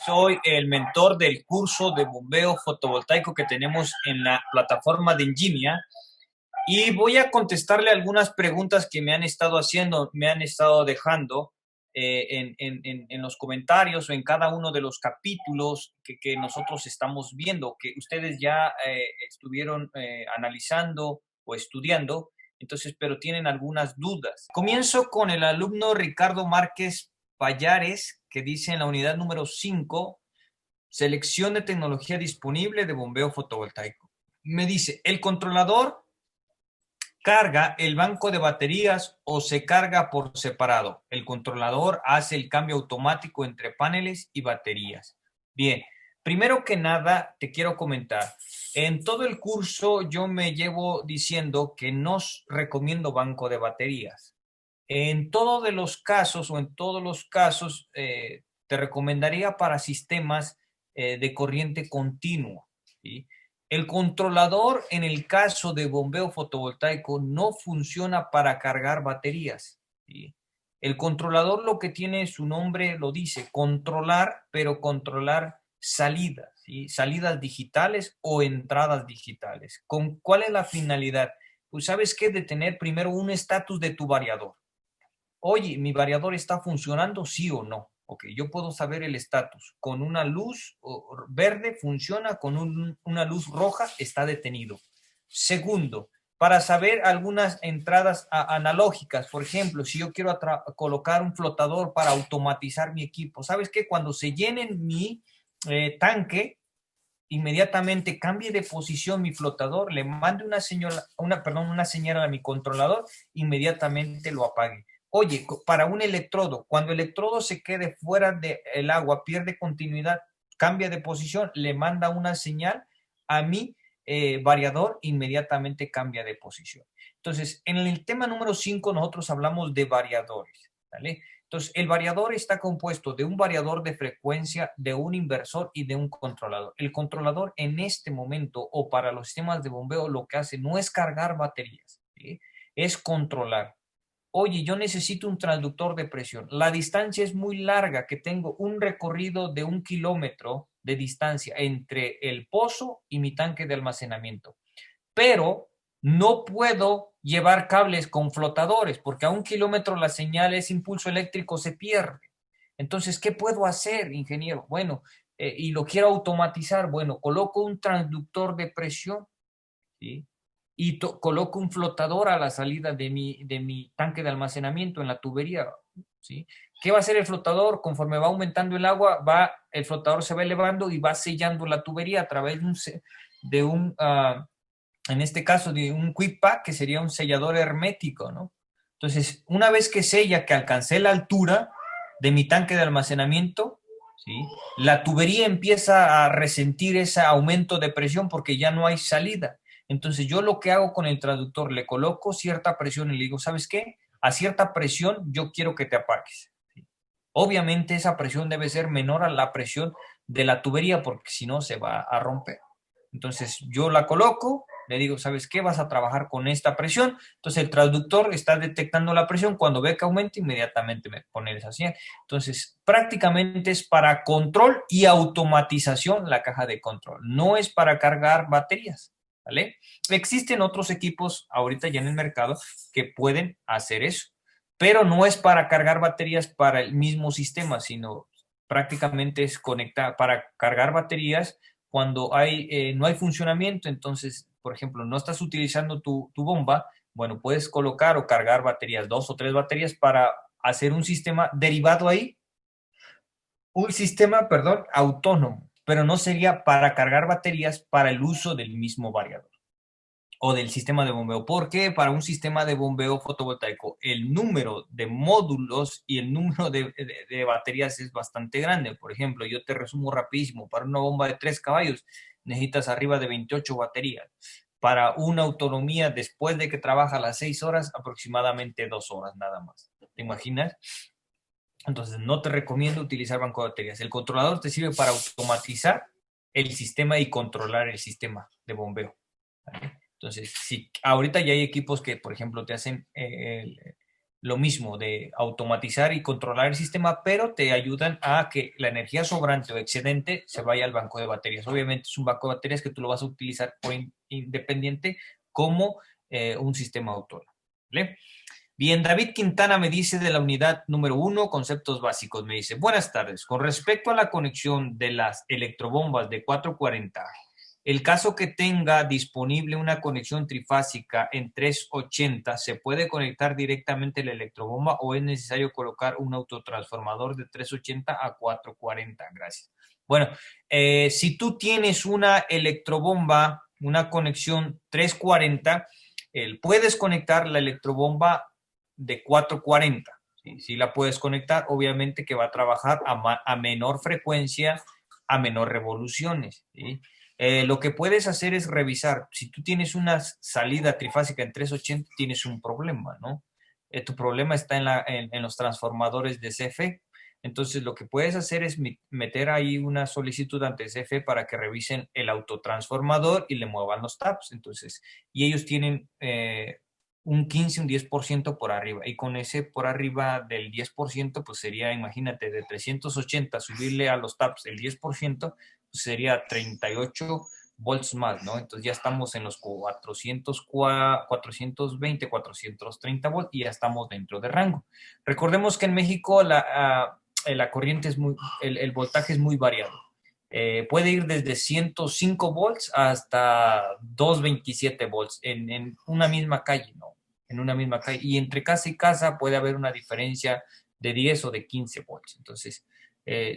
Soy el mentor del curso de bombeo fotovoltaico que tenemos en la plataforma de Ingenia y voy a contestarle algunas preguntas que me han estado haciendo, me han estado dejando en los comentarios o en cada uno de los capítulos que nosotros estamos viendo, que ustedes ya estuvieron analizando o estudiando, entonces, pero tienen algunas dudas. Comienzo con el alumno Ricardo Márquez Payares, que dice en la unidad número 5, selección de tecnología disponible de bombeo fotovoltaico. Me dice, ¿el controlador carga el banco de baterías o se carga por separado? El controlador hace el cambio automático entre paneles y baterías. Bien, primero que nada te quiero comentar, en todo el curso yo me llevo diciendo que no recomiendo banco de baterías. En todos de los casos o en todos los casos te recomendaría para sistemas de corriente continua, ¿sí? El controlador en el caso de bombeo fotovoltaico no funciona para cargar baterías, ¿sí? El controlador lo que tiene, su nombre lo dice, controlar, pero controlar salidas, ¿sí? Salidas digitales o entradas digitales. ¿Con cuál es la finalidad? Pues sabes qué, de tener primero un estatus de tu variador. Oye, ¿mi variador está funcionando, sí o no? Ok, yo puedo saber el estatus. Con una luz verde funciona, con una luz roja está detenido. Segundo, para saber algunas entradas analógicas, por ejemplo, si yo quiero colocar un flotador para automatizar mi equipo, ¿sabes qué? Cuando se llene mi tanque, inmediatamente cambie de posición mi flotador, le mande una señal a mi controlador, inmediatamente lo apague. Oye, para un electrodo, cuando el electrodo se quede fuera del agua, pierde continuidad, cambia de posición, le manda una señal a mi variador, inmediatamente cambia de posición. Entonces, en el tema número 5 nosotros hablamos de variadores, ¿vale? Entonces, el variador está compuesto de un variador de frecuencia, de un inversor y de un controlador. El controlador en este momento o para los sistemas de bombeo lo que hace no es cargar baterías, ¿sí? Es controlar. Oye, yo necesito un transductor de presión. La distancia es muy larga, que tengo un recorrido de 1 kilómetro de distancia entre el pozo y mi tanque de almacenamiento, pero no puedo llevar cables con flotadores porque a 1 kilómetro la señal, ese impulso eléctrico se pierde. Entonces, ¿qué puedo hacer, ingeniero? Bueno, y lo quiero automatizar. Bueno, coloco un transductor de presión, ¿sí? Y coloco un flotador a la salida de mi tanque de almacenamiento en la tubería, ¿sí? ¿Qué va a hacer el flotador? Conforme va aumentando el agua, el flotador se va elevando y va sellando la tubería a través de un en este caso de un quick pack, que sería un sellador hermético, ¿no? Entonces, una vez que sella, que alcancé la altura de mi tanque de almacenamiento, ¿sí? La tubería empieza a resentir ese aumento de presión porque ya no hay salida. Entonces, yo lo que hago con el traductor, le coloco cierta presión y le digo, ¿sabes qué? A cierta presión yo quiero que te apagues. ¿Sí? Obviamente esa presión debe ser menor a la presión de la tubería porque si no se va a romper. Entonces yo la coloco, le digo, ¿sabes qué? Vas a trabajar con esta presión. Entonces el traductor está detectando la presión, cuando ve que aumenta, inmediatamente me pone esa señal. Entonces prácticamente es para control y automatización la caja de control, no es para cargar baterías, ¿vale? Existen otros equipos ahorita ya en el mercado que pueden hacer eso, pero no es para cargar baterías para el mismo sistema, sino prácticamente es conectar para cargar baterías cuando no hay funcionamiento. Entonces, por ejemplo, no estás utilizando tu bomba, bueno, puedes colocar o cargar baterías, 2 o 3 baterías para hacer un sistema derivado ahí, un sistema, perdón, autónomo, pero no sería para cargar baterías para el uso del mismo variador o del sistema de bombeo, porque para un sistema de bombeo fotovoltaico el número de módulos y el número de baterías es bastante grande. Por ejemplo, yo te resumo rapidísimo, para una bomba de 3 caballos necesitas arriba de 28 baterías. Para una autonomía después de que trabaja las 6 horas, aproximadamente 2 horas nada más. ¿Te imaginas? Entonces, no te recomiendo utilizar banco de baterías. El controlador te sirve para automatizar el sistema y controlar el sistema de bombeo, ¿vale? Entonces, si ahorita ya hay equipos que, por ejemplo, te hacen lo mismo de automatizar y controlar el sistema, pero te ayudan a que la energía sobrante o excedente se vaya al banco de baterías. Obviamente es un banco de baterías que tú lo vas a utilizar por independiente como un sistema autónomo. ¿Vale? Bien, David Quintana me dice de la unidad número 1, conceptos básicos. Me dice, buenas tardes. Con respecto a la conexión de las electrobombas de 440, el caso que tenga disponible una conexión trifásica en 380, ¿se puede conectar directamente la electrobomba o es necesario colocar un autotransformador de 380 a 440? Gracias. Bueno, si tú tienes una electrobomba, una conexión 340, puedes conectar la electrobomba de 440. ¿Sí? Si la puedes conectar, obviamente que va a trabajar a menor frecuencia, a menor revoluciones. ¿Sí? Lo que puedes hacer es revisar. Si tú tienes una salida trifásica en 380, tienes un problema, ¿no? Tu problema está en los transformadores de CFE. Entonces, lo que puedes hacer es meter ahí una solicitud ante CFE para que revisen el autotransformador y le muevan los taps. Entonces, y ellos tienen un 15, un 10% por arriba. Y con ese por arriba del 10%, pues sería, imagínate, de 380 subirle a los taps el 10%, pues sería 38 volts más, ¿no? Entonces ya estamos en los 420, 430 volts y ya estamos dentro de rango. Recordemos que en México la corriente es el voltaje es muy variado. Puede ir desde 105 volts hasta 227 volts en una misma calle, ¿no? En una misma calle. Y entre casa y casa puede haber una diferencia de 10 o de 15 volts. Entonces,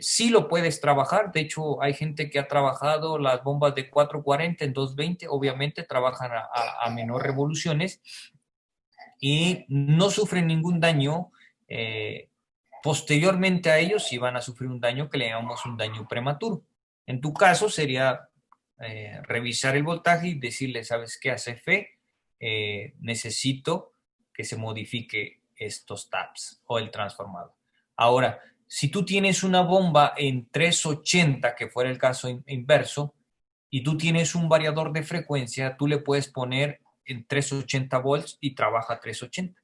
sí lo puedes trabajar. De hecho, hay gente que ha trabajado las bombas de 440 en 220. Obviamente trabajan a menor revoluciones y no sufren ningún daño. Posteriormente a ellos sí van a sufrir un daño que le llamamos un daño prematuro. En tu caso sería revisar el voltaje y decirle, ¿sabes qué? A CFE necesito que se modifique estos taps o el transformador. Ahora, si tú tienes una bomba en 380, que fuera el caso inverso, y tú tienes un variador de frecuencia, tú le puedes poner en 380 volts y trabaja 380.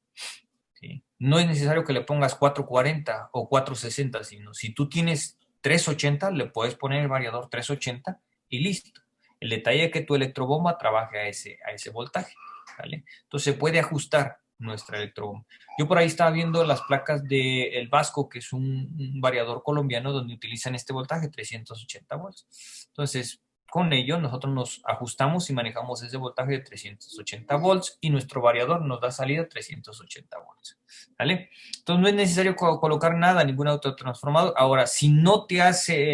¿Sí? No es necesario que le pongas 440 o 460, sino si tú tienes 380, le puedes poner el variador 380 y listo. El detalle es que tu electrobomba trabaje a ese voltaje. ¿Vale? Entonces se puede ajustar nuestra electrobomba. Yo por ahí estaba viendo las placas de El Vasco, que es un variador colombiano donde utilizan este voltaje, 380 volts. Entonces, con ello nosotros nos ajustamos y manejamos ese voltaje de 380 volts y nuestro variador nos da salida 380 volts. ¿Vale? Entonces no es necesario colocar nada, ningún autotransformador. Ahora, si no te hace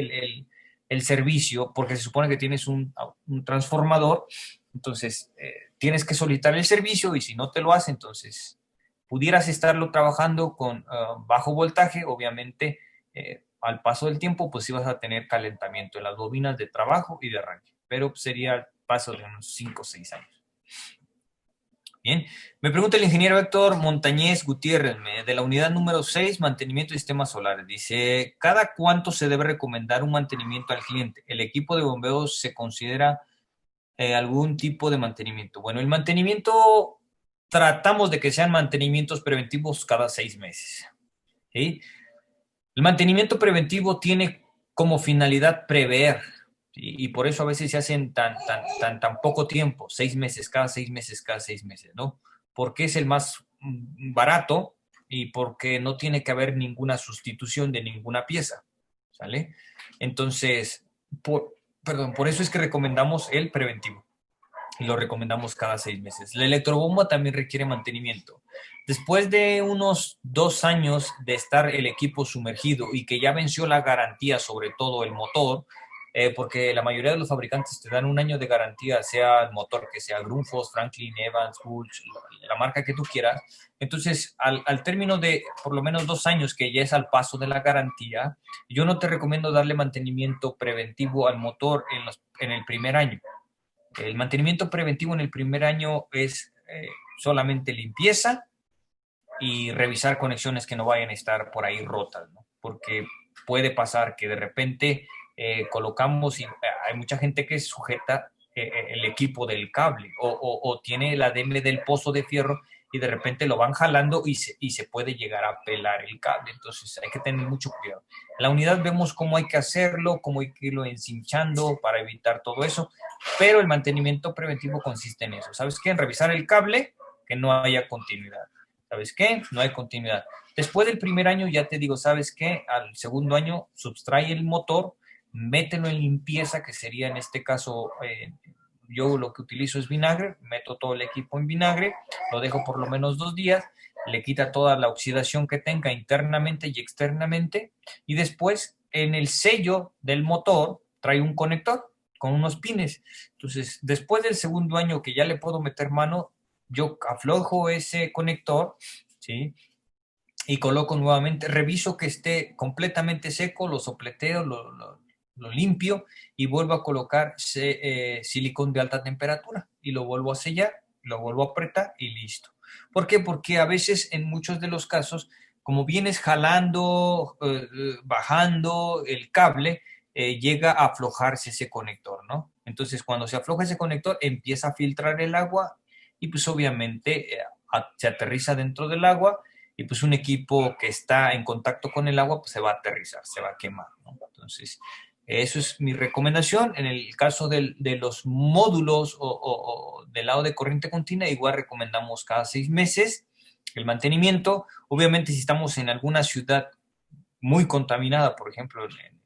el servicio, porque se supone que tienes un transformador, entonces tienes que solicitar el servicio y si no te lo hace, entonces pudieras estarlo trabajando con bajo voltaje, obviamente al paso del tiempo, pues ibas a tener calentamiento en las bobinas de trabajo y de arranque, pero sería el paso de unos 5 o 6 años. Bien, me pregunta el ingeniero Héctor Montañez Gutiérrez, de la unidad número 6, mantenimiento de sistemas solares. Dice, ¿cada cuánto se debe recomendar un mantenimiento al cliente? ¿El equipo de bombeos se considera algún tipo de mantenimiento? Bueno, el mantenimiento, tratamos de que sean mantenimientos preventivos cada 6 meses. ¿Sí? El mantenimiento preventivo tiene como finalidad prever, ¿sí? Y por eso a veces se hacen tan poco tiempo, 6 meses, cada 6 meses, cada 6 meses, ¿no? Porque es el más barato y porque no tiene que haber ninguna sustitución de ninguna pieza, ¿sale? Entonces, por eso es que recomendamos el preventivo y lo recomendamos cada 6 meses. La electrobomba también requiere mantenimiento. Después de unos 2 años de estar el equipo sumergido y que ya venció la garantía, sobre todo el motor, porque la mayoría de los fabricantes te dan un año de garantía, sea el motor que sea Grundfos, Franklin, Evans, Bulch, la marca que tú quieras. Entonces, al término de por lo menos 2 años, que ya es al paso de la garantía, yo no te recomiendo darle mantenimiento preventivo al motor en el primer año. El mantenimiento preventivo en el primer año es solamente limpieza y revisar conexiones que no vayan a estar por ahí rotas, ¿no? Porque puede pasar que de repente colocamos, y hay mucha gente que sujeta el equipo del cable o tiene el ADM del pozo de fierro y de repente lo van jalando y se puede llegar a pelar el cable. Entonces hay que tener mucho cuidado. En la unidad vemos cómo hay que hacerlo, cómo hay que irlo encinchando para evitar todo eso, pero el mantenimiento preventivo consiste en eso. ¿Sabes qué? En revisar el cable, que no haya continuidad. ¿Sabes qué? No hay continuidad. Después del primer año ya te digo, ¿sabes qué? Al segundo año subtrae el motor, mételo en limpieza, que sería en este caso, yo lo que utilizo es vinagre, meto todo el equipo en vinagre, lo dejo por lo menos 2 días, le quita toda la oxidación que tenga internamente y externamente, y después en el sello del motor trae un conector con unos pines. Entonces, después del segundo año que ya le puedo meter mano, yo aflojo ese conector, ¿sí? Y coloco nuevamente, reviso que esté completamente seco, lo sopleteo, lo limpio y vuelvo a colocar silicón de alta temperatura y lo vuelvo a sellar, lo vuelvo a apretar y listo. ¿Por qué? Porque a veces en muchos de los casos, como vienes jalando, bajando el cable, llega a aflojarse ese conector, ¿no? Entonces cuando se afloja ese conector empieza a filtrar el agua y pues obviamente se aterriza dentro del agua y pues un equipo que está en contacto con el agua pues se va a aterrizar, se va a quemar, ¿no? Entonces, eso es mi recomendación. En el caso de los módulos o del lado de corriente continua, igual recomendamos cada 6 meses el mantenimiento. Obviamente, si estamos en alguna ciudad muy contaminada, por ejemplo, en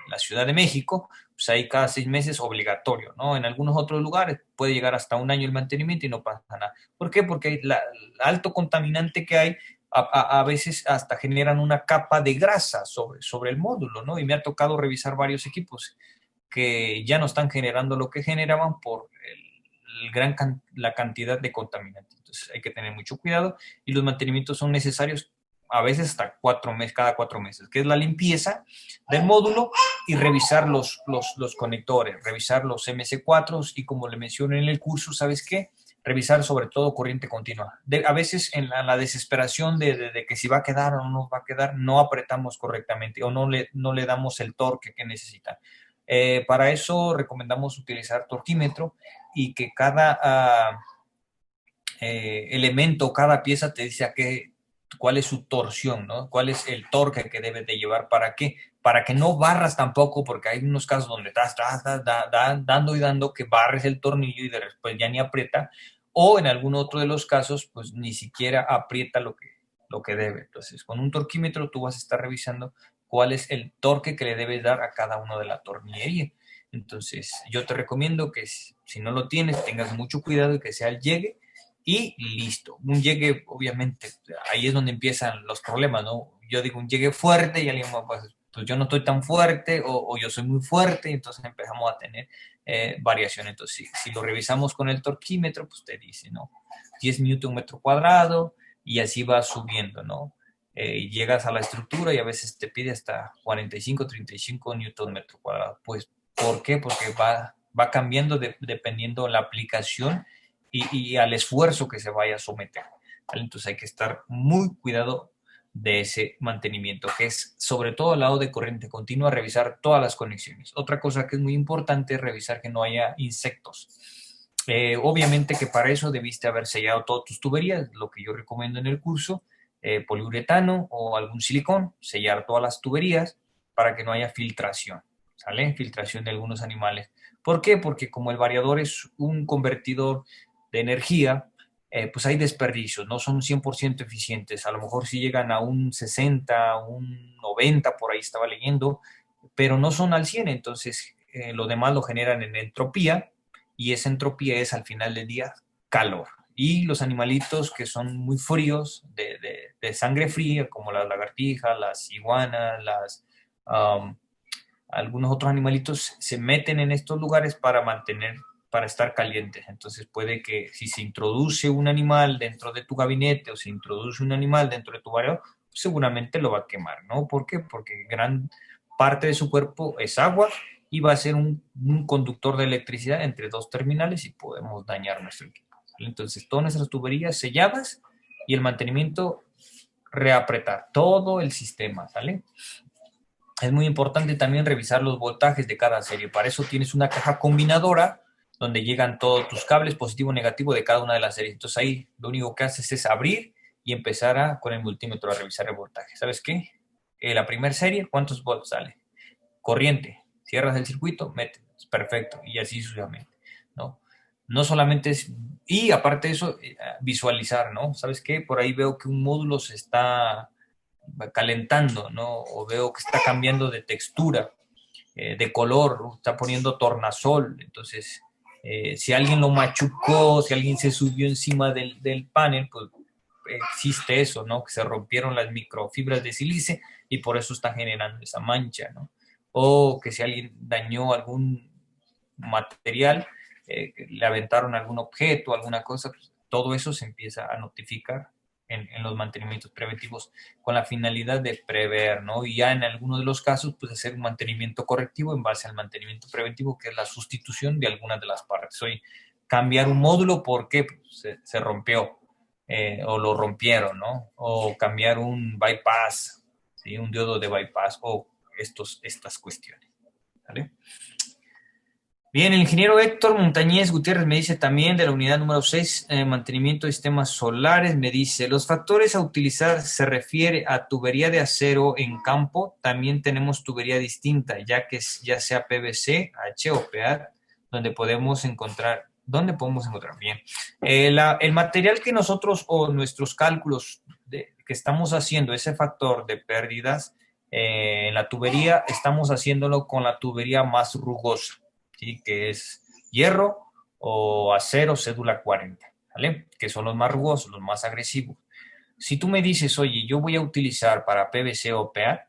la Ciudad de México, pues ahí cada 6 meses obligatorio, ¿no? En algunos otros lugares puede llegar hasta un año el mantenimiento y no pasa nada. ¿Por qué? Porque el alto contaminante que hay a veces hasta generan una capa de grasa sobre el módulo, ¿no? Y me ha tocado revisar varios equipos que ya no están generando lo que generaban por la cantidad de contaminantes. Entonces hay que tener mucho cuidado y los mantenimientos son necesarios a veces hasta 4 meses, cada 4 meses, que es la limpieza del módulo y revisar los conectores, revisar los MC4 y como le mencioné en el curso, ¿sabes qué? Revisar sobre todo corriente continua. A veces en la desesperación de que si va a quedar o no va a quedar, no apretamos correctamente o no le damos el torque que necesita. Para eso recomendamos utilizar torquímetro y que cada elemento, cada pieza te dice cuál es su torsión, ¿no? Cuál es el torque que debes de llevar, ¿para qué? Para que no barras tampoco, porque hay unos casos donde estás dando y dando que barres el tornillo y después ya ni aprieta, o en algún otro de los casos, pues ni siquiera aprieta lo que debe. Entonces, con un torquímetro tú vas a estar revisando cuál es el torque que le debes dar a cada uno de la tornillería. Entonces, yo te recomiendo que si no lo tienes, tengas mucho cuidado y que sea el llegue y listo. Un llegue, obviamente, ahí es donde empiezan los problemas, ¿no? Yo digo un llegue fuerte y alguien, pues yo no estoy tan fuerte o yo soy muy fuerte, y entonces empezamos a tener variación. Entonces, si lo revisamos con el torquímetro, pues te dice, ¿no? 10 newton metro cuadrado y así va subiendo, ¿no? Y llegas a la estructura y a veces te pide hasta 45, 35 newton metro cuadrado. Pues, ¿por qué? Porque va cambiando dependiendo la aplicación y al esfuerzo que se vaya a someter, ¿vale? Entonces hay que estar muy cuidado de ese mantenimiento, que es sobre todo al lado de corriente continua, revisar todas las conexiones. Otra cosa que es muy importante es revisar que no haya insectos. Obviamente que para eso debiste haber sellado todas tus tuberías, lo que yo recomiendo en el curso, poliuretano o algún silicón, sellar todas las tuberías para que no haya filtración, ¿sale? Filtración de algunos animales. ¿Por qué? Porque como el variador es un convertidor de energía, pues hay desperdicios, no son 100% eficientes. A lo mejor sí llegan a un 60, un 90, por ahí estaba leyendo, pero no son al 100. Entonces lo demás lo generan en entropía y esa entropía es al final del día calor. Y los animalitos que son muy fríos, de sangre fría, como las lagartijas, las iguanas, um, algunos otros animalitos se meten en estos lugares para estar calientes. Entonces puede que si se introduce un animal dentro de tu gabinete o se introduce un animal dentro de tu barrio, seguramente lo va a quemar, ¿no? ¿Por qué? Porque gran parte de su cuerpo es agua y va a ser un conductor de electricidad entre dos terminales y podemos dañar nuestro equipo. Entonces, todas nuestras tuberías selladas y el mantenimiento reapretar todo el sistema, ¿sale? Es muy importante también revisar los voltajes de cada serie. Para eso tienes una caja combinadora donde llegan todos tus cables positivo o negativo de cada una de las series. Entonces ahí lo único que haces es abrir y empezar con el multímetro a revisar el voltaje. ¿Sabes qué? La primera serie, ¿cuántos volts sale? Corriente. Cierras el circuito, metes. Perfecto. Y así sucesivamente, ¿no? No solamente es, y aparte de eso, visualizar, ¿no? ¿Sabes qué? Por ahí veo que un módulo se está calentando, ¿no? O veo que está cambiando de textura, de color, está poniendo tornasol. Entonces, si alguien lo machucó, si alguien se subió encima del panel, pues existe eso, ¿no? Que se rompieron las microfibras de sílice y por eso está generando esa mancha, ¿no? O que si alguien dañó algún material, le aventaron algún objeto, alguna cosa, pues todo eso se empieza a notificar en los mantenimientos preventivos con la finalidad de prever, ¿no? Y ya en algunos de los casos, pues hacer un mantenimiento correctivo en base al mantenimiento preventivo, que es la sustitución de algunas de las partes. Hoy, cambiar un módulo porque pues, se rompió o lo rompieron, ¿no? O cambiar un bypass, ¿sí? Un diodo de bypass o estas cuestiones, ¿vale? Bien, el ingeniero Héctor Montañez Gutiérrez me dice también de la unidad número 6, mantenimiento de sistemas solares, me dice, los factores a utilizar se refiere a tubería de acero en campo, también tenemos tubería distinta, ya que ya sea PVC, H o PA, ¿dónde podemos encontrar? Bien, el material que nosotros o nuestros cálculos que estamos haciendo, ese factor de pérdidas en la tubería, estamos haciéndolo con la tubería más rugosa. ¿Sí? Que es hierro o acero cédula 40, ¿vale? Que son los más rugosos, los más agresivos. Si tú me dices, oye, yo voy a utilizar para PVC o PA,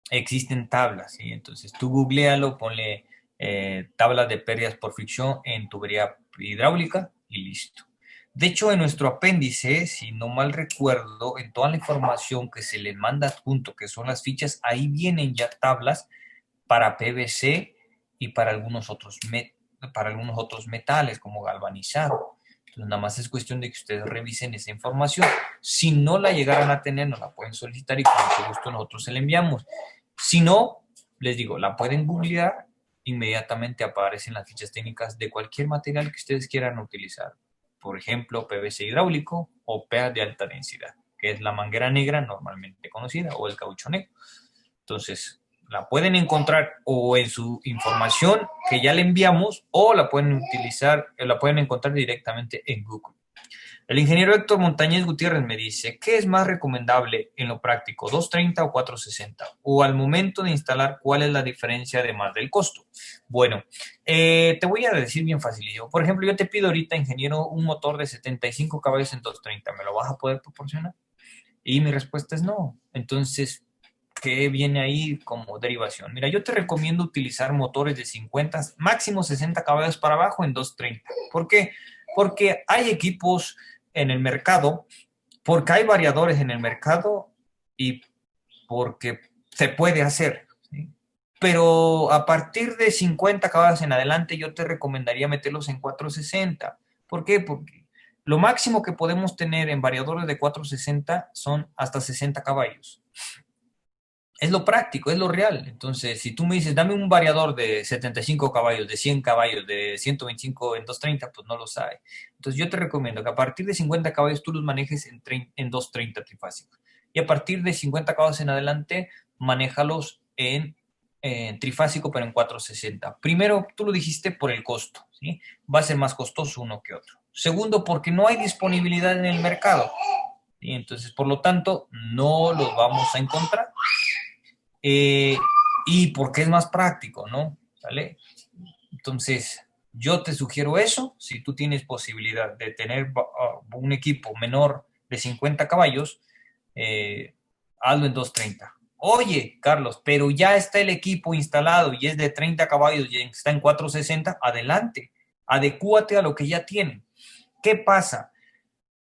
existen tablas, ¿sí? Entonces tú googlealo, ponle tablas de pérdidas por fricción en tubería hidráulica y listo. De hecho, en nuestro apéndice, si no mal recuerdo, en toda la información que se le manda adjunto, que son las fichas, ahí vienen ya tablas para PVC y para algunos otros metales como galvanizado. Entonces, nada más es cuestión de que ustedes revisen esa información. Si no la llegaran a tener, nos la pueden solicitar y con mucho gusto nosotros se la enviamos. Si no, les digo, la pueden googlear, inmediatamente aparecen las fichas técnicas de cualquier material que ustedes quieran utilizar. Por ejemplo, PVC hidráulico o PA de alta densidad, que es la manguera negra normalmente conocida o el caucho negro. Entonces, la pueden encontrar o en su información que ya le enviamos o la pueden utilizar, la pueden encontrar directamente en Google. El ingeniero Héctor Montañez Gutiérrez me dice, ¿qué es más recomendable en lo práctico, 230 o 460? O al momento de instalar, ¿cuál es la diferencia además del costo? Bueno, te voy a decir bien facilito. Por ejemplo, yo te pido ahorita, ingeniero, un motor de 75 caballos en 230. ¿Me lo vas a poder proporcionar? Y mi respuesta es no. Entonces, ¿qué viene ahí como derivación? Mira, yo te recomiendo utilizar motores de 50, máximo 60 caballos para abajo en 230. ¿Por qué? Porque hay equipos en el mercado, porque hay variadores en el mercado y porque se puede hacer, ¿sí? Pero a partir de 50 caballos en adelante yo te recomendaría meterlos en 460. ¿Por qué? Porque lo máximo que podemos tener en variadores de 460 son hasta 60 caballos. Es lo práctico, es lo real. Entonces, si tú me dices, dame un variador de 75 caballos, de 100 caballos, de 125 en 230, pues no lo sabe. Entonces, yo te recomiendo que a partir de 50 caballos tú los manejes en 230 trifásicos. Y a partir de 50 caballos en adelante, manéjalos en trifásico, pero en 460. Primero, tú lo dijiste por el costo, ¿sí? Va a ser más costoso uno que otro. Segundo, porque no hay disponibilidad en el mercado. ¿Sí? Entonces, por lo tanto, no los vamos a encontrar. Y porque es más práctico, ¿no? ¿Sale? Entonces, yo te sugiero eso. Si tú tienes posibilidad de tener un equipo menor de 50 caballos, hazlo en 230. Oye, Carlos, pero ya está el equipo instalado y es de 30 caballos y está en 460, adelante. Adecúate a lo que ya tienen. ¿Qué pasa?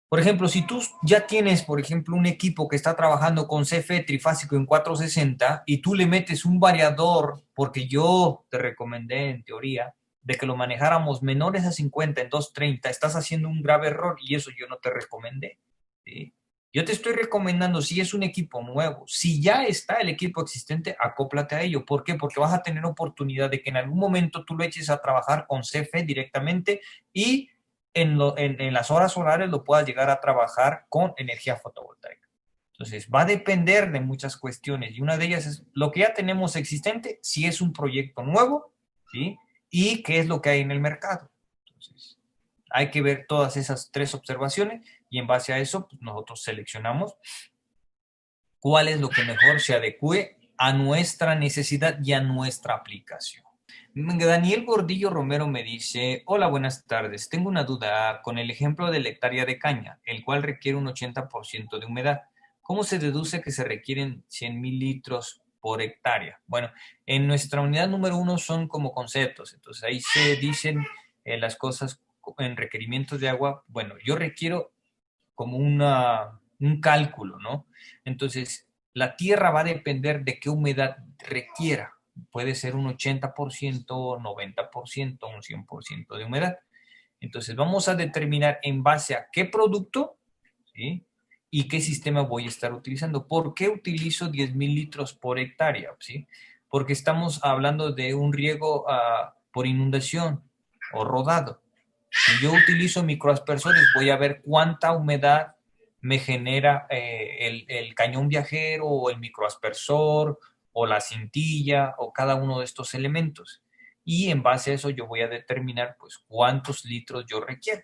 Por ejemplo, si tú ya tienes, por ejemplo, un equipo que está trabajando con CFE trifásico en 460 y tú le metes un variador, porque yo te recomendé en teoría de que lo manejáramos menores a 50 en 230, estás haciendo un grave error y eso yo no te recomendé, ¿sí? Yo te estoy recomendando, si es un equipo nuevo, si ya está el equipo existente, acóplate a ello. ¿Por qué? Porque vas a tener oportunidad de que en algún momento tú lo eches a trabajar con CFE directamente y en las horas solares lo puedas llegar a trabajar con energía fotovoltaica. Entonces, va a depender de muchas cuestiones y una de ellas es lo que ya tenemos existente, si es un proyecto nuevo, ¿sí? Y qué es lo que hay en el mercado. Entonces, hay que ver todas esas tres observaciones y en base a eso, pues nosotros seleccionamos cuál es lo que mejor se adecue a nuestra necesidad y a nuestra aplicación. Daniel Gordillo Romero me dice, hola, buenas tardes. Tengo una duda con el ejemplo de la hectárea de caña, el cual requiere un 80% de humedad. ¿Cómo se deduce que se requieren 100,000 litros por hectárea? Bueno, en nuestra unidad número 1 son como conceptos, entonces ahí se dicen las cosas en requerimientos de agua. Bueno, yo requiero como un cálculo, ¿no? Entonces, la tierra va a depender de qué humedad requiera. Puede ser un 80%, 90%, un 100% de humedad. Entonces, vamos a determinar en base a qué producto, ¿sí? Y qué sistema voy a estar utilizando. ¿Por qué utilizo 10,000 litros por hectárea? ¿Sí? Porque estamos hablando de un riego por inundación o rodado. Si yo utilizo microaspersores, voy a ver cuánta humedad me genera el cañón viajero o el microaspersor o la cintilla o cada uno de estos elementos. Y en base a eso yo voy a determinar pues cuántos litros yo requiero.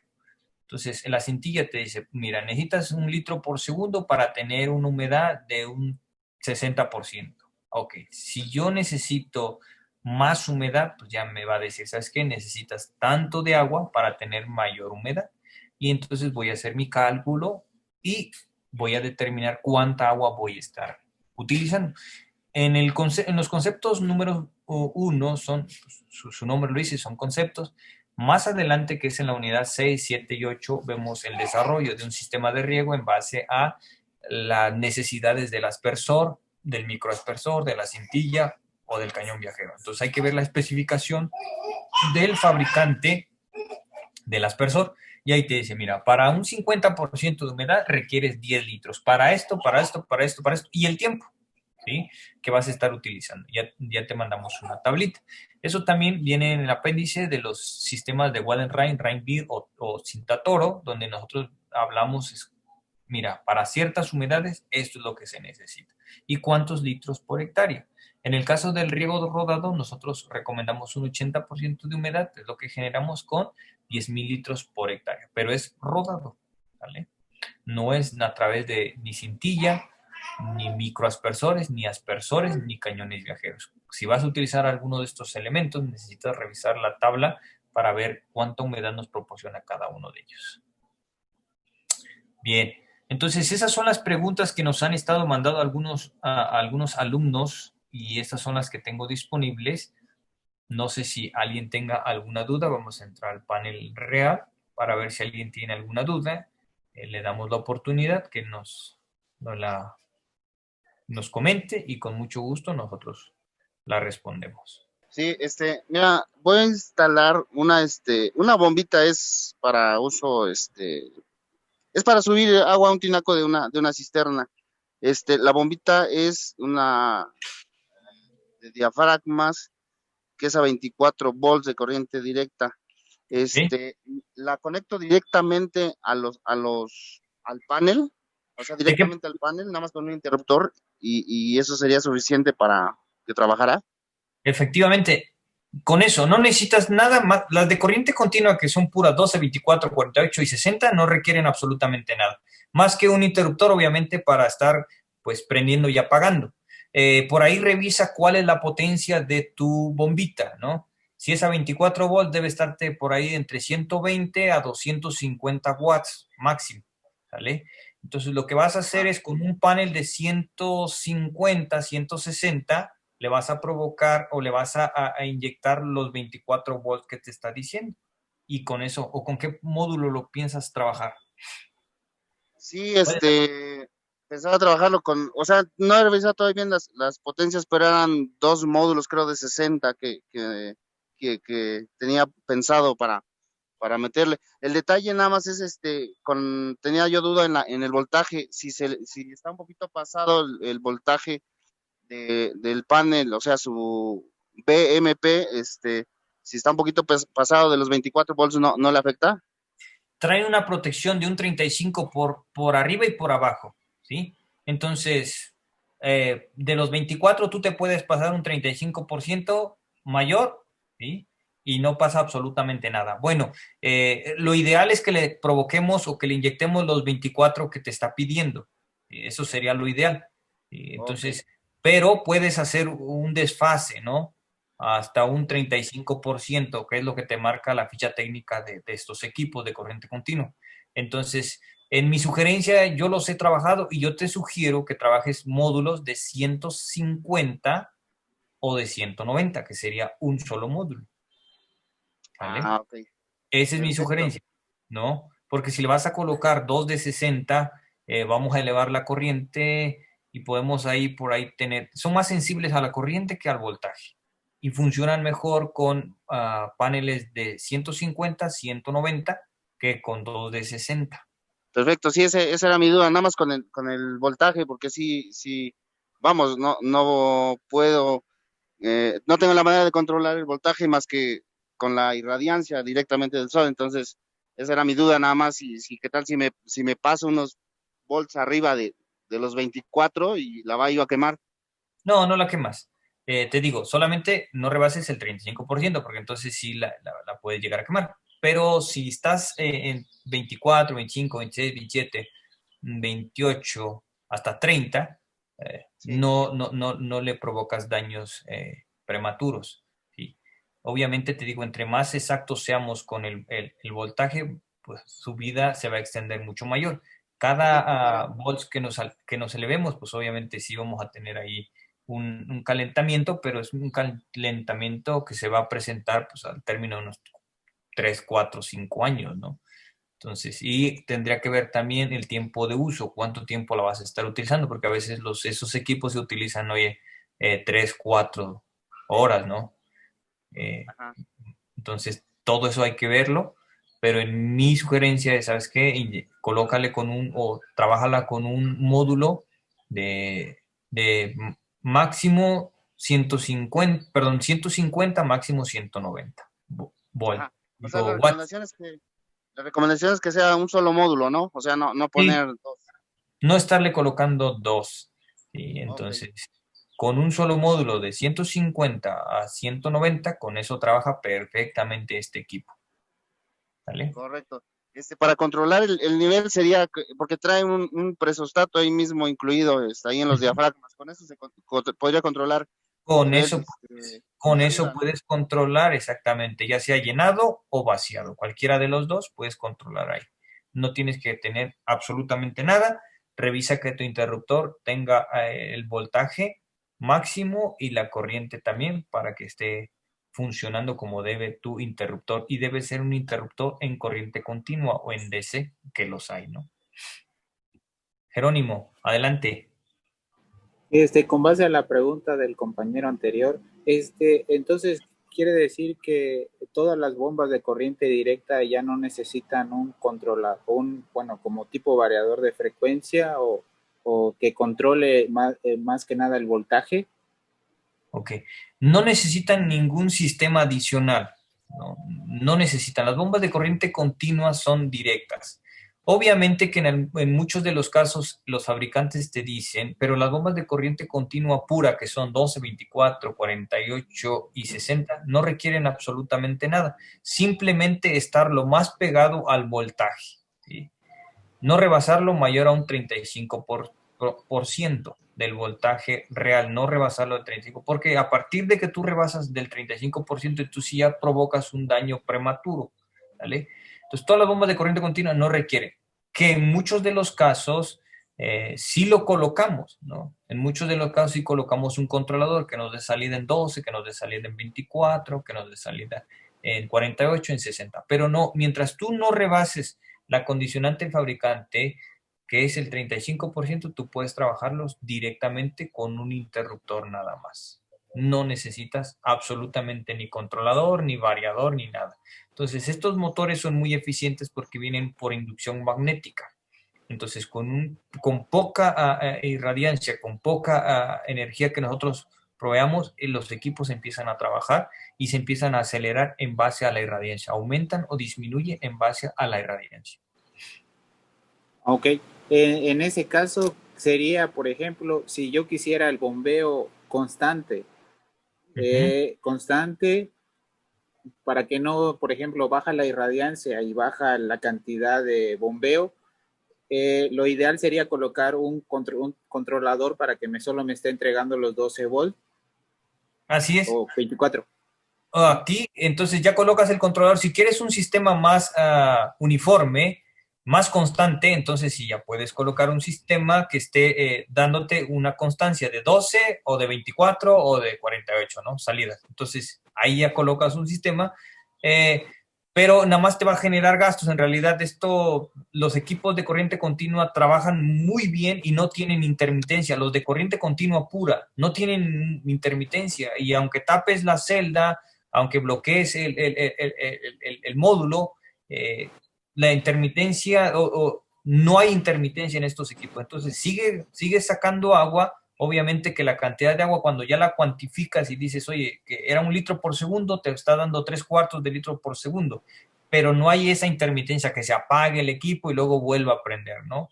Entonces, en la cintilla te dice, mira, necesitas 1 litro por segundo para tener una humedad de un 60%. Ok, si yo necesito más humedad, pues ya me va a decir, ¿sabes qué? Necesitas tanto de agua para tener mayor humedad. Y entonces voy a hacer mi cálculo y voy a determinar cuánta agua voy a estar utilizando. En los conceptos número 1 son, su nombre lo dice, son conceptos. Más adelante, que es en la unidad 6, 7 y 8, vemos el desarrollo de un sistema de riego en base a las necesidades del aspersor, del microaspersor, de la cintilla o del cañón viajero. Entonces hay que ver la especificación del fabricante del aspersor y ahí te dice, mira, para un 50% de humedad requieres 10 litros. Para esto, para esto, para esto, para esto y el tiempo. ¿Sí? Que vas a estar utilizando. Ya te mandamos una tablita. Eso también viene en el apéndice de los sistemas de Wallenrein, Reinbeer o Cintatoro, donde nosotros hablamos, mira, para ciertas humedades esto es lo que se necesita. ¿Y cuántos litros por hectárea? En el caso del riego rodado, nosotros recomendamos un 80% de humedad, es lo que generamos con 10,000 litros por hectárea, pero es rodado, ¿vale? No es a través de ni cintilla, ni microaspersores, ni aspersores, ni cañones viajeros. Si vas a utilizar alguno de estos elementos, necesitas revisar la tabla para ver cuánta humedad nos proporciona cada uno de ellos. Bien, entonces esas son las preguntas que nos han estado mandando algunos alumnos y estas son las que tengo disponibles. No sé si alguien tenga alguna duda, vamos a entrar al panel real para ver si alguien tiene alguna duda. Le damos la oportunidad que nos comente y con mucho gusto nosotros la respondemos. Sí, mira, voy a instalar una bombita, es para uso, es para subir agua a un tinaco de una cisterna. La bombita es una de diafragmas que es a 24 volts de corriente directa. ¿Sí? La conecto directamente al panel, o sea, ¿De qué? directamente al panel, nada más con un interruptor, y eso sería suficiente para que trabajara. Efectivamente, con eso no necesitas nada más. Las de corriente continua, que son puras 12, 24, 48 y 60, no requieren absolutamente nada. Más que un interruptor, obviamente, para estar pues prendiendo y apagando. Por ahí revisa cuál es la potencia de tu bombita, ¿no? Si es a 24 volts, debe estarte por ahí entre 120 a 250 watts máximo, ¿vale? Entonces, lo que vas a hacer Ah, es con un panel de 150, 160 le vas a provocar o le vas a inyectar los 24 volts que te está diciendo. Y con eso, o con qué módulo lo piensas trabajar. sí, Puedes. pensaba trabajarlo o sea, no he revisado todavía bien las potencias, pero eran dos módulos, creo, de 60 que tenía pensado para para meterle. El detalle nada más es tenía yo duda en el voltaje, si está un poquito pasado el voltaje del panel, o sea, su BMP, si está un poquito pasado de los 24 volts, no le afecta. Trae una protección de un 35 por arriba y por abajo, ¿sí? Entonces, de los 24 tú te puedes pasar un 35% mayor, ¿sí? Y no pasa absolutamente nada. Bueno, lo ideal es que le provoquemos o que le inyectemos los 24 que te está pidiendo. Eso sería lo ideal. Ok. Entonces, pero puedes hacer un desfase, ¿no? Hasta un 35%, que es lo que te marca la ficha técnica de estos equipos de corriente continua. Entonces, en mi sugerencia, yo los he trabajado y yo te sugiero que trabajes módulos de 150 o de 190, que sería un solo módulo, ¿vale? Ah, ok. Esa es mi Perfecto. sugerencia, ¿no? Porque si le vas a colocar dos de 60, vamos a elevar la corriente y podemos ahí por ahí tener, son más sensibles a la corriente que al voltaje y funcionan mejor con paneles de 150, 190 que con dos de 60. Perfecto, sí, esa era mi duda, nada más con el voltaje, porque sí, vamos, no puedo, no tengo la manera de controlar el voltaje más que con la irradiancia directamente del sol, entonces esa era mi duda nada más, qué tal si me paso unos volts arriba de los 24 y la va yo a quemar. No, no la quemas. Te digo, solamente no rebases el 35%, porque entonces sí la puedes llegar a quemar. Pero si estás en 24, 25, 26, 27, 28, hasta 30, Sí, no le provocas daños prematuros. ¿Sí? Obviamente te digo, entre más exactos seamos con el voltaje, pues su vida se va a extender mucho mayor. perfecto, Cada volts que nos elevemos, pues obviamente sí vamos a tener ahí un calentamiento, pero es un calentamiento que se va a presentar pues, al término de unos 3 4 5 años, ¿no? Entonces, y tendría que ver también el tiempo de uso, cuánto tiempo la vas a estar utilizando, porque a veces esos equipos se utilizan, oye, 3, 4 horas, ¿no? Eh, ajá. entonces, todo eso hay que verlo, pero en mi sugerencia es, ¿sabes qué? Colócale con o trabájala con un módulo de máximo 150, perdón, 150, máximo 190 volt. Ajá. O sea, Digo, watts. la recomendación es que sea un solo módulo, ¿no? O sea, no Sí, poner dos. no estarle colocando dos. Y Ok, entonces, con un solo módulo de 150 a 190, con eso trabaja perfectamente este equipo. ¿Vale? correcto. Para controlar el nivel sería, porque trae un presostato ahí mismo incluido, está ahí en los Ujú. diafragmas. Con eso podría controlar el Con nivel, eso, de con eso arriba, ¿no? puedes controlar exactamente, ya sea llenado o vaciado. Cualquiera de los dos puedes controlar ahí. No tienes que tener absolutamente nada. Revisa que tu interruptor tenga el voltaje máximo y la corriente también para que esté funcionando como debe tu interruptor. Y debe ser un interruptor en corriente continua o en DC, que los hay, ¿no? Jerónimo, adelante. Con base a la pregunta del compañero anterior, entonces quiere decir que todas las bombas de corriente directa ya no necesitan un controlador, bueno, como tipo variador de frecuencia o que controle más que nada el voltaje. Ok. No necesitan ningún sistema adicional. No, no necesitan. Las bombas de corriente continua son directas. Obviamente que en muchos de los casos los fabricantes te dicen, pero las bombas de corriente continua pura, que son 12, 24, 48 y 60, no requieren absolutamente nada. Simplemente estar lo más pegado al voltaje. ¿Sí? No rebasarlo mayor a un 35 por ciento del voltaje real, no rebasarlo del 35, porque a partir de que tú rebasas del 35%, tú sí ya provocas un daño prematuro, ¿vale? Entonces, todas las bombas de corriente continua no requieren, que en muchos de los casos sí lo colocamos, ¿no? En muchos de los casos sí colocamos un controlador que nos dé salida en 12, que nos dé salida en 24, que nos dé salida en 48, en 60, pero no, mientras tú no rebases la condicionante fabricante, que es el 35%, tú puedes trabajarlos directamente con un interruptor nada más. no necesitas absolutamente ni controlador, ni variador, ni nada. Entonces, estos motores son muy eficientes porque vienen por inducción magnética. Entonces, con poca irradiancia, con poca energía que nosotros proveamos, los equipos empiezan a trabajar y se empiezan a acelerar en base a la irradiancia. Aumentan o disminuyen en base a la irradiancia. Ok. En ese caso sería, por ejemplo, si yo quisiera el bombeo constante, constante para que no, por ejemplo, baja la irradiancia y baja la cantidad de bombeo, lo ideal sería colocar un controlador para que solo me esté entregando los 12 volts Así es. o 24. Aquí, entonces ya colocas el controlador. Si quieres un sistema más uniforme, más constante, entonces sí, ya puedes colocar un sistema que esté dándote una constancia de 12 o de 24 o de 48, ¿no? Salidas. Entonces, ahí ya colocas un sistema, pero nada más te va a generar gastos. En realidad, los equipos de corriente continua trabajan muy bien y no tienen intermitencia. Los de corriente continua pura no tienen intermitencia, y aunque tapes la celda, aunque bloquees el módulo, la intermitencia no hay intermitencia en estos equipos. Entonces sigue sacando agua. Obviamente que la cantidad de agua, cuando ya la cuantificas y dices, oye, que era 1 litro por segundo, te está dando 3/4 de litro por segundo, pero no hay esa intermitencia que se apague el equipo y luego vuelva a prender, ¿no?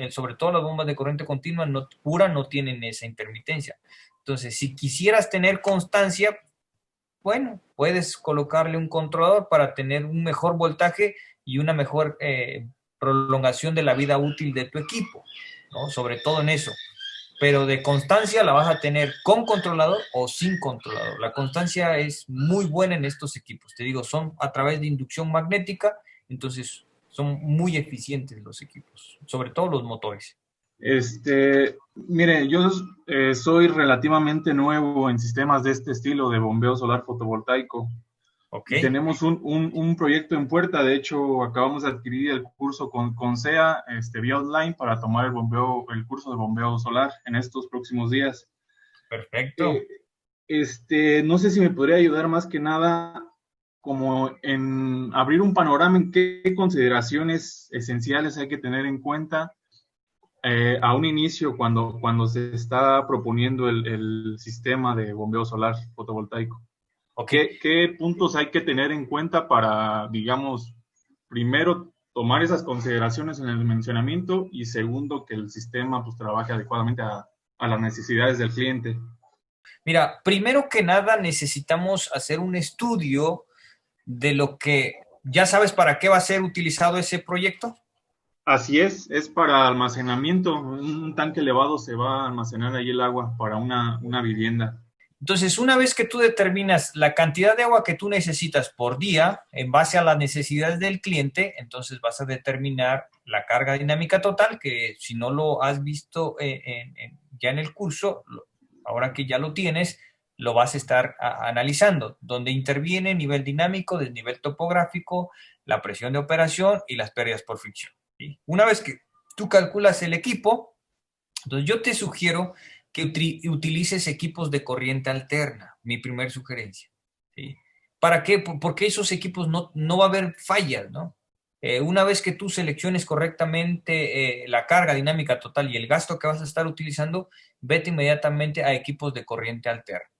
Sobre todo las bombas de corriente continua pura no tienen esa intermitencia. Entonces, si quisieras tener constancia, bueno, puedes colocarle un controlador para tener un mejor voltaje y una mejor prolongación de la vida útil de tu equipo, ¿no? Sobre todo en eso. Pero de constancia la vas a tener con controlador o sin controlador. La constancia es muy buena en estos equipos. Te digo, son a través de inducción magnética, entonces son muy eficientes los equipos, sobre todo los motores. Mire, yo soy relativamente nuevo en sistemas de este estilo de bombeo solar fotovoltaico. Okay. Y tenemos un proyecto en puerta. De hecho, acabamos de adquirir el curso con SEA vía online para tomar el curso de bombeo solar en estos próximos días. Perfecto. No sé si me podría ayudar más que nada como en abrir un panorama en qué consideraciones esenciales hay que tener en cuenta a un inicio cuando se está proponiendo el sistema de bombeo solar fotovoltaico. Okay. ¿Qué puntos hay que tener en cuenta para, digamos, primero tomar esas consideraciones en el mencionamiento y segundo, que el sistema pues trabaje adecuadamente a las necesidades del cliente? Mira, primero que nada necesitamos hacer un estudio de lo que ya sabes para qué va a ser utilizado ese proyecto. Así es para almacenamiento. Un tanque elevado se va a almacenar ahí el agua para una vivienda. Entonces, una vez que tú determinas la cantidad de agua que tú necesitas por día en base a las necesidades del cliente, entonces vas a determinar la carga dinámica total, que si no lo has visto ya en el curso, ahora que ya lo tienes, lo vas a estar analizando, donde interviene nivel dinámico, desnivel topográfico, la presión de operación y las pérdidas por fricción, ¿sí? Una vez que tú calculas el equipo, entonces yo te sugiero que utilices equipos de corriente alterna, mi primer sugerencia, ¿sí? ¿Para qué? Porque esos equipos no va a haber fallas, ¿no? Una vez que tú selecciones correctamente la carga dinámica total y el gasto que vas a estar utilizando, vete inmediatamente a equipos de corriente alterna,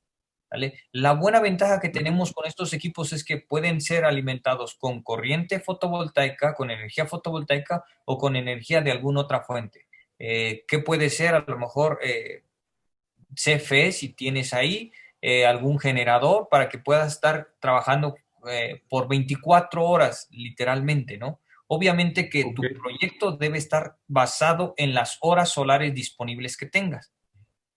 ¿vale? La buena ventaja que tenemos con estos equipos es que pueden ser alimentados con corriente fotovoltaica, con energía fotovoltaica o con energía de alguna otra fuente. ¿Qué puede ser? A lo mejor CFE, si tienes ahí algún generador para que puedas estar trabajando por 24 horas, literalmente, ¿no? Obviamente que tu proyecto debe estar basado en las horas solares disponibles que tengas,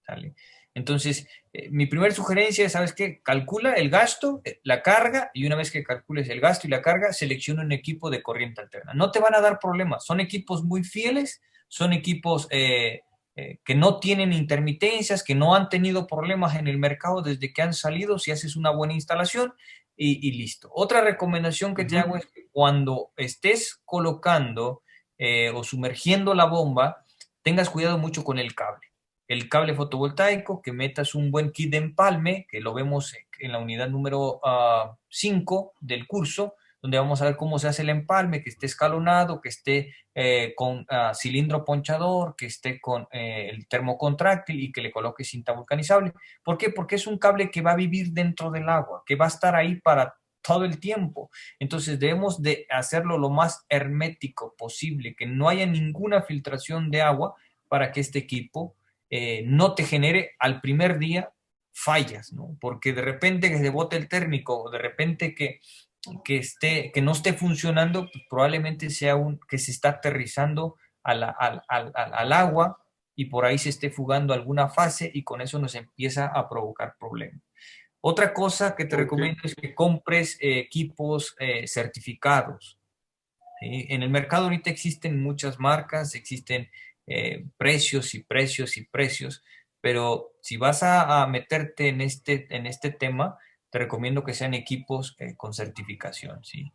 ¿sale? Entonces, mi primera sugerencia es, ¿sabes qué? Calcula el gasto, la carga, y una vez que calcules el gasto y la carga, selecciona un equipo de corriente alterna. No te van a dar problemas, son equipos muy fieles, son equipos que no tienen intermitencias, que no han tenido problemas en el mercado desde que han salido, si haces una buena instalación y listo. Otra recomendación que te hago es que cuando estés colocando o sumergiendo la bomba, tengas cuidado mucho con el cable. el cable fotovoltaico, que metas un buen kit de empalme, que lo vemos en la unidad número 5 del curso, donde vamos a ver cómo se hace el empalme, que esté escalonado, que esté con cilindro ponchador, que esté con el termocontráctil y que le coloque cinta vulcanizable. ¿Por qué? Porque es un cable que va a vivir dentro del agua, que va a estar ahí para todo el tiempo. Entonces debemos de hacerlo lo más hermético posible, que no haya ninguna filtración de agua para que este equipo no te genere al primer día fallas, ¿no? Porque de repente que se bote el térmico, o de repente que no esté funcionando, pues probablemente sea que se está aterrizando al agua y por ahí se esté fugando alguna fase y con eso nos empieza a provocar problemas. Otra cosa que te recomiendo es que compres equipos certificados. ¿Sí? En el mercado ahorita existen muchas marcas, existen precios y precios y precios, pero si vas a meterte en este tema, te recomiendo que sean equipos con certificación, ¿sí?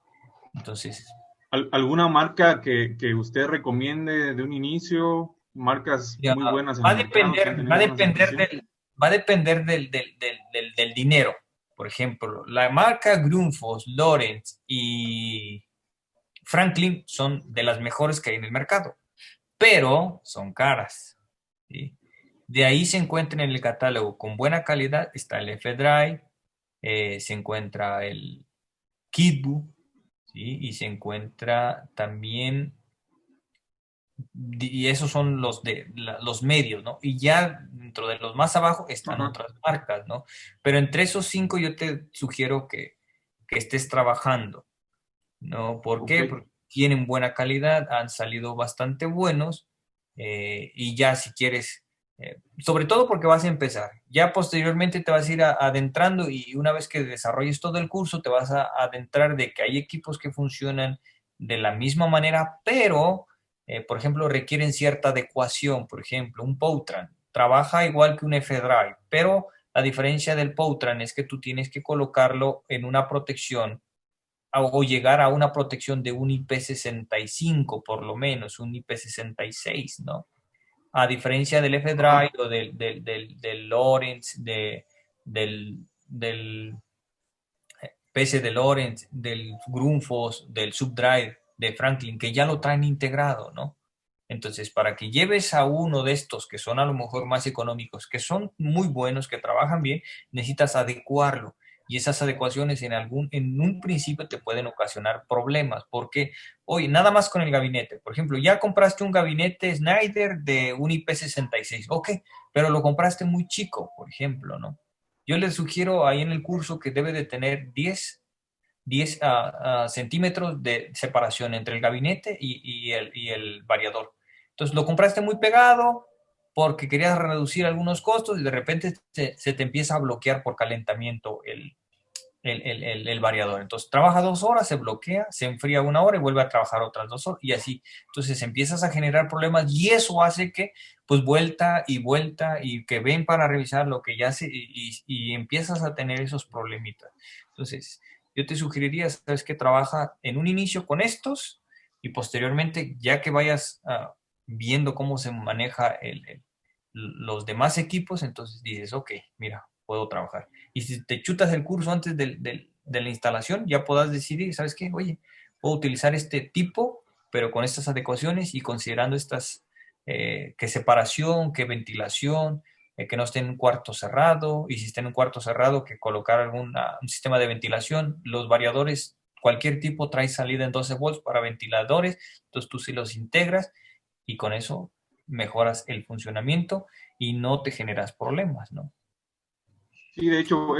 Entonces, ¿Alguna marca que usted recomiende de un inicio? Marcas ya, muy buenas en va a el mercado que han depender, va tenido a buena depender aceptación. va a depender del dinero. Por ejemplo, la marca Grundfos, Lawrence y Franklin son de las mejores que hay en el mercado, pero son caras, ¿sí? De ahí se encuentra en el catálogo con buena calidad, está el F-Drive, se encuentra el Kitbu, ¿sí? Y se encuentra también, y esos son los medios, ¿no? Y ya dentro de los más abajo están Ajá, otras marcas, ¿no? Pero entre esos 5 yo te sugiero que estés trabajando, ¿no? ¿Por ok. qué? Porque tienen buena calidad, han salido bastante buenos y ya si quieres, sobre todo porque vas a empezar, ya posteriormente te vas a ir adentrando y una vez que desarrolles todo el curso te vas a adentrar de que hay equipos que funcionan de la misma manera, pero, por ejemplo, requieren cierta adecuación. Por ejemplo, un Powtran trabaja igual que un F-Drive, pero la diferencia del Powtran es que tú tienes que colocarlo en una protección o llegar a una protección de un IP65 por lo menos, un IP66, ¿no? A diferencia del Ajá. F-Drive o del Lawrence, del PC de Lawrence, del Grundfos, del Subdrive, de Franklin, que ya lo traen integrado, ¿no? Entonces, para que lleves a uno de estos que son a lo mejor más económicos, que son muy buenos, que trabajan bien, necesitas adecuarlo. Y esas adecuaciones en un principio te pueden ocasionar problemas, porque, oye, nada más con el gabinete. Por ejemplo, ya compraste un gabinete Schneider de un IP66, ok, pero lo compraste muy chico, por ejemplo, ¿no? Yo les sugiero ahí en el curso que debe de tener 10 centímetros de separación entre el gabinete y el variador. Entonces lo compraste muy pegado porque querías reducir algunos costos y de repente se te empieza a bloquear por calentamiento el variador. Entonces trabaja 2 horas, se bloquea, se enfría 1 hora y vuelve a trabajar otras 2 horas y así. Entonces empiezas a generar problemas y eso hace que pues vuelta y que ven para revisar lo que ya se y empiezas a tener esos problemitas. Entonces yo te sugeriría, sabes que trabaja en un inicio con estos y posteriormente ya que vayas viendo cómo se maneja los demás equipos, entonces dices, ok, mira, puedo trabajar. Y si te chutas el curso antes de la instalación, ya podrás decidir, ¿sabes qué? Oye, puedo utilizar este tipo, pero con estas adecuaciones y considerando estas, que separación, que ventilación, que no esté en un cuarto cerrado, y si está en un cuarto cerrado, que colocar un sistema de ventilación. Los variadores, cualquier tipo, trae salida en 12 volts para ventiladores, entonces tú sí los integras y con eso mejoras el funcionamiento y no te generas problemas, ¿no? Sí, de hecho,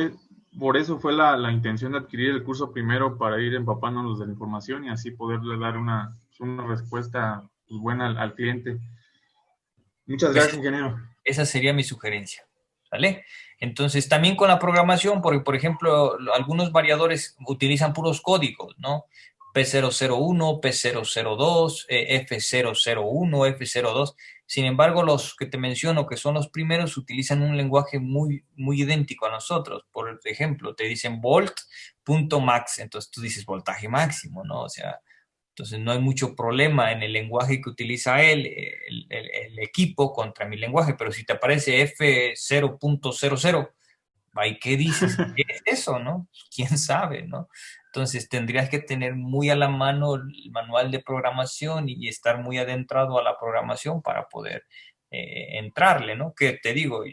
por eso fue la intención de adquirir el curso primero para ir empapándonos de la información y así poderle dar una respuesta pues, buena al cliente. Muchas Pues gracias, ingeniero. esa sería mi sugerencia, ¿vale? Entonces, también con la programación, porque, por ejemplo, algunos variadores utilizan puros códigos, ¿no? P001, P002, F001, F02. Sin embargo, los que te menciono, que son los primeros, utilizan un lenguaje muy, muy idéntico a nosotros. Por ejemplo, te dicen volt.max, entonces tú dices voltaje máximo, ¿no? O sea, Entonces no hay mucho problema en el lenguaje que utiliza él, el equipo contra mi lenguaje, pero si te aparece F0.00, ¿y qué dices? ¿Qué es eso, no? ¿Quién sabe, no? Entonces tendrías que tener muy a la mano el manual de programación y estar muy adentrado a la programación para poder entrarle, ¿no? Que te digo,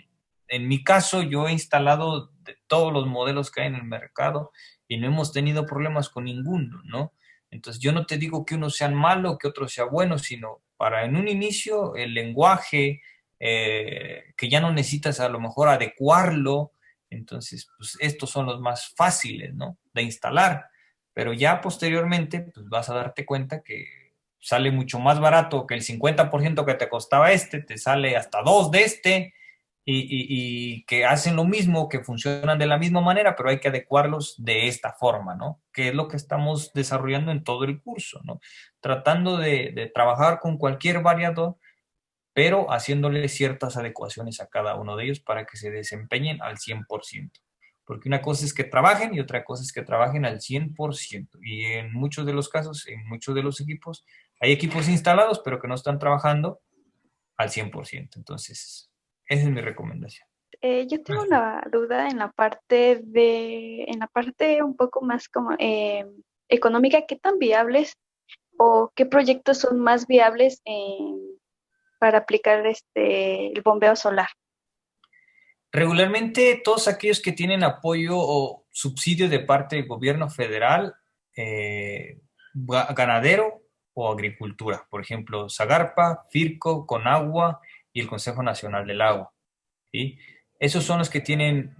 en mi caso yo he instalado de todos los modelos que hay en el mercado y no hemos tenido problemas con ninguno, ¿no? Entonces yo no te digo que uno sea malo, que otro sea bueno, sino para en un inicio el lenguaje, que ya no necesitas a lo mejor adecuarlo. Entonces, pues estos son los más fáciles, ¿no? De instalar. Pero ya posteriormente, pues vas a darte cuenta que sale mucho más barato que el 50% que te costaba este, te sale hasta dos de este, y que hacen lo mismo, que funcionan de la misma manera, pero hay que adecuarlos de esta forma, ¿no? Que es lo que estamos desarrollando en todo el curso, ¿no? Tratando de trabajar con cualquier variador, pero haciéndole ciertas adecuaciones a cada uno de ellos para que se desempeñen al 100%. Porque una cosa es que trabajen y otra cosa es que trabajen al 100%. Y en muchos de los casos, en muchos de los equipos, hay equipos instalados, pero que no están trabajando al 100%. Entonces, esa es mi recomendación. Yo tengo una duda en la parte un poco más como económica. ¿Qué tan viables o qué proyectos son más viables para aplicar el bombeo solar? Regularmente, todos aquellos que tienen apoyo o subsidio de parte del gobierno federal, ganadero o agricultura, por ejemplo, Zagarpa, Firco, Conagua y el Consejo Nacional del Agua, ¿sí? Esos son los que tienen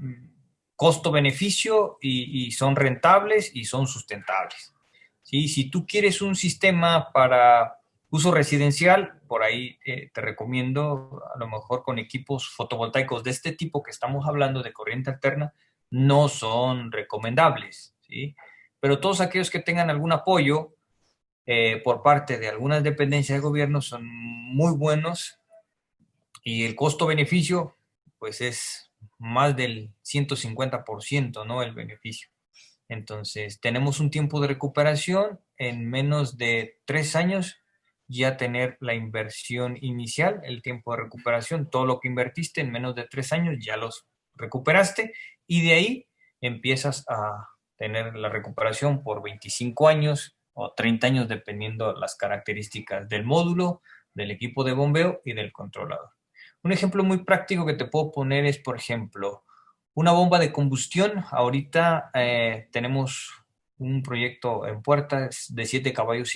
costo-beneficio y son rentables y son sustentables, ¿sí? Si tú quieres un sistema para uso residencial, por ahí te recomiendo a lo mejor con equipos fotovoltaicos de este tipo que estamos hablando de corriente alterna, no son recomendables, ¿sí? Pero todos aquellos que tengan algún apoyo por parte de algunas dependencias de gobierno son muy buenos y el costo-beneficio pues es más del 150%, ¿no? El beneficio. Entonces, tenemos un tiempo de recuperación en menos de 3 años, ya tener la inversión inicial, el tiempo de recuperación, todo lo que invertiste en menos de 3 años ya los recuperaste y de ahí empiezas a tener la recuperación por 25 años o 30 años, dependiendo las características del módulo, del equipo de bombeo y del controlador. Un ejemplo muy práctico que te puedo poner es, por ejemplo, una bomba de combustión. Ahorita tenemos un proyecto en puerta de 7,5 caballos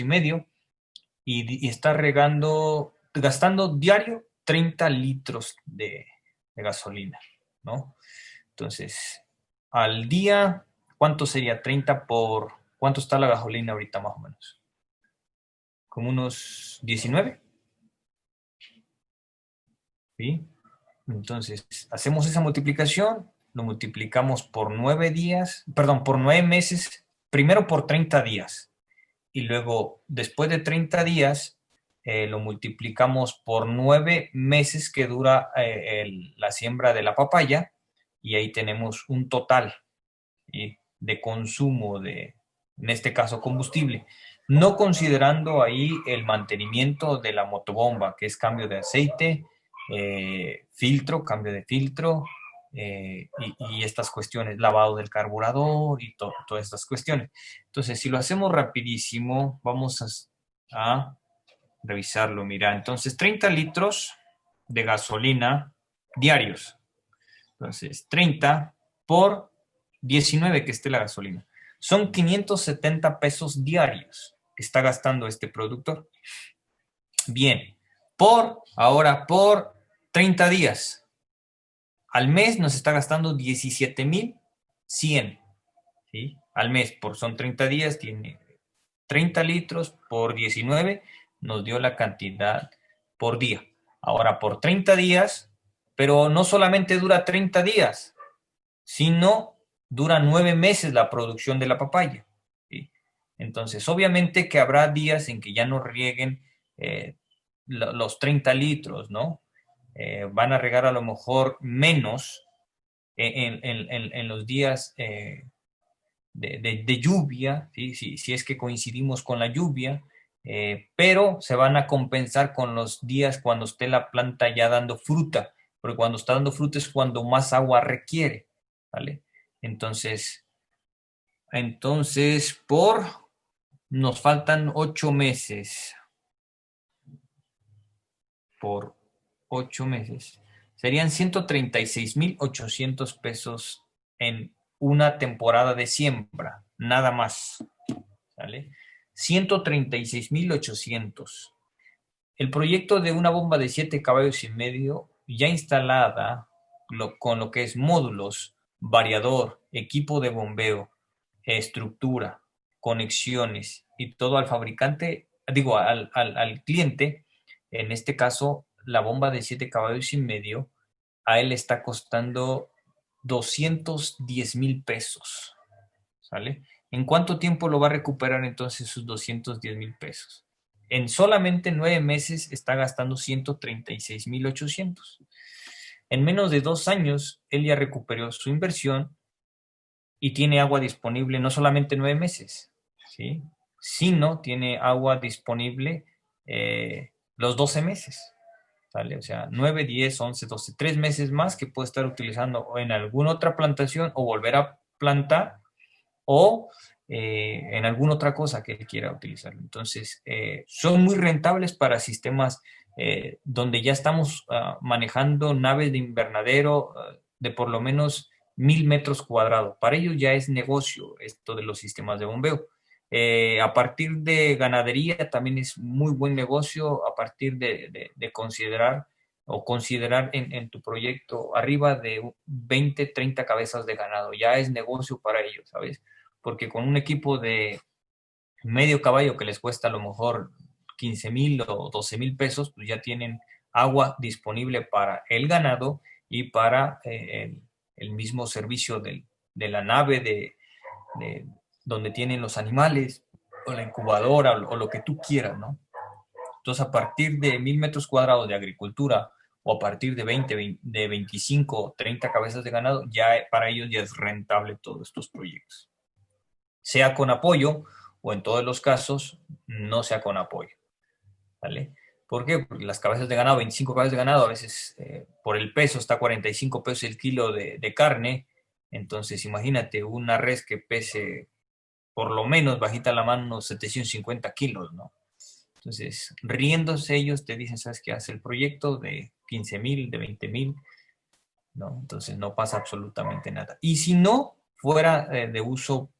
y está gastando diario 30 litros de gasolina, ¿no? Entonces, al día, ¿cuánto sería? 30 por... ¿Cuánto está la gasolina ahorita más o menos? ¿Como unos 19? ¿Sí? Entonces, hacemos esa multiplicación, lo multiplicamos por 9 días, perdón, por 9 meses, primero por 30 días, y luego, después de 30 días, lo multiplicamos por 9 meses que dura la siembra de la papaya, y ahí tenemos un total, ¿sí?, de consumo en este caso, combustible, no considerando ahí el mantenimiento de la motobomba, que es cambio de aceite, filtro, cambio de filtro, y estas cuestiones, lavado del carburador y todas estas cuestiones. Entonces, si lo hacemos rapidísimo, vamos a revisarlo. Mira, entonces 30 litros de gasolina diarios. Entonces, 30 por 19 que esté la gasolina. Son 570 pesos diarios que está gastando este productor. Bien, ahora por 30 días. Al mes nos está gastando 17,100, ¿sí? Al mes, son 30 días, tiene 30 litros por 19, nos dio la cantidad por día. Ahora, por 30 días, pero no solamente dura 30 días, sino dura 9 meses la producción de la papaya, ¿sí? Entonces, obviamente que habrá días en que ya no rieguen los 30 litros, ¿no? Van a regar a lo mejor menos en los días de lluvia, ¿sí? Si es que coincidimos con la lluvia, pero se van a compensar con los días cuando esté la planta ya dando fruta, porque cuando está dando fruta es cuando más agua requiere, ¿vale? Entonces, nos faltan 8 meses. Por 8 meses. Serían 136,800 pesos en una temporada de siembra, nada más. ¿Sale? 136,800. El proyecto de una bomba de 7,5 caballos ya instalada con lo que es módulos, variador, equipo de bombeo, estructura, conexiones y todo al fabricante, digo, al cliente, en este caso, la bomba de 7,5 caballos, a él está costando 210,000 pesos. ¿Sale? ¿En cuánto tiempo lo va a recuperar entonces sus 210,000 pesos? En solamente 9 meses está gastando 136,800. En menos de 2 años, él ya recuperó su inversión y tiene agua disponible no solamente 9 meses, ¿sí? Sino tiene agua disponible los 12 meses. ¿Sale? O sea, 9, 10, 11, 12, 3 meses más que puede estar utilizando en alguna otra plantación o volver a plantar o en alguna otra cosa que él quiera utilizar. Entonces, son muy rentables para sistemas donde ya estamos manejando naves de invernadero de por lo menos 1,000 metros cuadrados. Para ellos ya es negocio esto de los sistemas de bombeo. A partir de ganadería también es muy buen negocio, a partir de considerar en tu proyecto arriba de 20, 30 cabezas de ganado. Ya es negocio para ellos, ¿sabes? Porque con un equipo de medio caballo que les cuesta a lo mejor 15,000 o 12,000 pesos, pues ya tienen agua disponible para el ganado y para el mismo servicio de la nave de donde tienen los animales o la incubadora o lo que tú quieras, ¿no? Entonces, a partir de 1,000 metros cuadrados de agricultura o a partir de 20, de 25 o 30 cabezas de ganado, ya para ellos ya es rentable todos estos proyectos. Sea con apoyo o en todos los casos no sea con apoyo. ¿Vale? ¿Por qué? Porque las cabezas de ganado, 25 cabezas de ganado, a veces por el peso está 45 pesos el kilo de carne. Entonces, imagínate una res que pese por lo menos bajita la mano unos 750 kilos, ¿no? Entonces, riéndose ellos te dicen, ¿sabes qué? Hace el proyecto de 15,000, de 20,000, ¿no? Entonces no pasa absolutamente nada. Y si no fuera de uso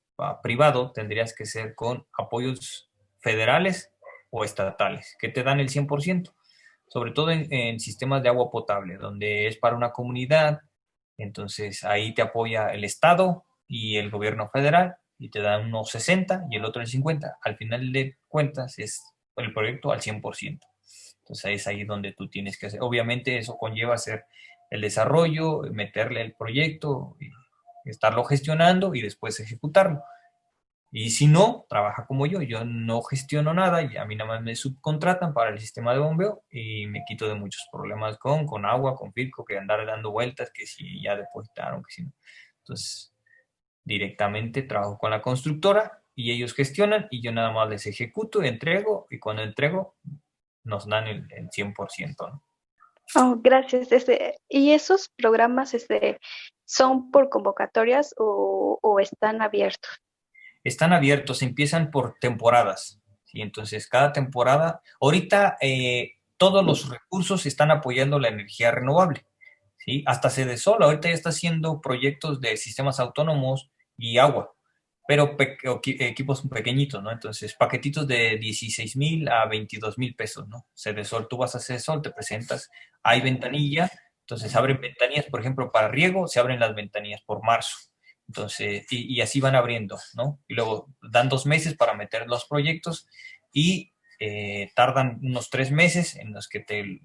privado, tendrías que ser con apoyos federales o estatales, que te dan el 100%, sobre todo en sistemas de agua potable, donde es para una comunidad. Entonces ahí te apoya el Estado y el gobierno federal y te dan unos 60 y el otro el 50. Al final de cuentas es el proyecto al 100%. Entonces ahí es ahí donde tú tienes que hacer. Obviamente eso conlleva hacer el desarrollo, meterle el proyecto, y estarlo gestionando y después ejecutarlo. Y si no, trabaja como yo no gestiono nada y a mí nada más me subcontratan para el sistema de bombeo y me quito de muchos problemas con agua, con filtro, que andar dando vueltas, que si ya depositaron, que si no. Entonces, directamente trabajo con la constructora y ellos gestionan y yo nada más les ejecuto, entrego y cuando entrego nos dan el 100%, ¿no? Oh, gracias. ¿Y esos programas son por convocatorias o están abiertos? Están abiertos, empiezan por temporadas, ¿sí? Entonces, cada temporada, ahorita todos los recursos están apoyando la energía renovable, ¿sí? Hasta Sedesol ahorita ya está haciendo proyectos de sistemas autónomos y agua, pero equipos pequeñitos, ¿no? Entonces, paquetitos de 16,000 a 22,000 pesos, ¿no? Sedesol, tú vas a Sedesol, te presentas, hay ventanilla, entonces abren ventanillas, por ejemplo, para riego, se abren las ventanillas por marzo. Entonces, y así van abriendo, ¿no? Y luego dan 2 meses para meter los proyectos y tardan unos 3 meses en los que te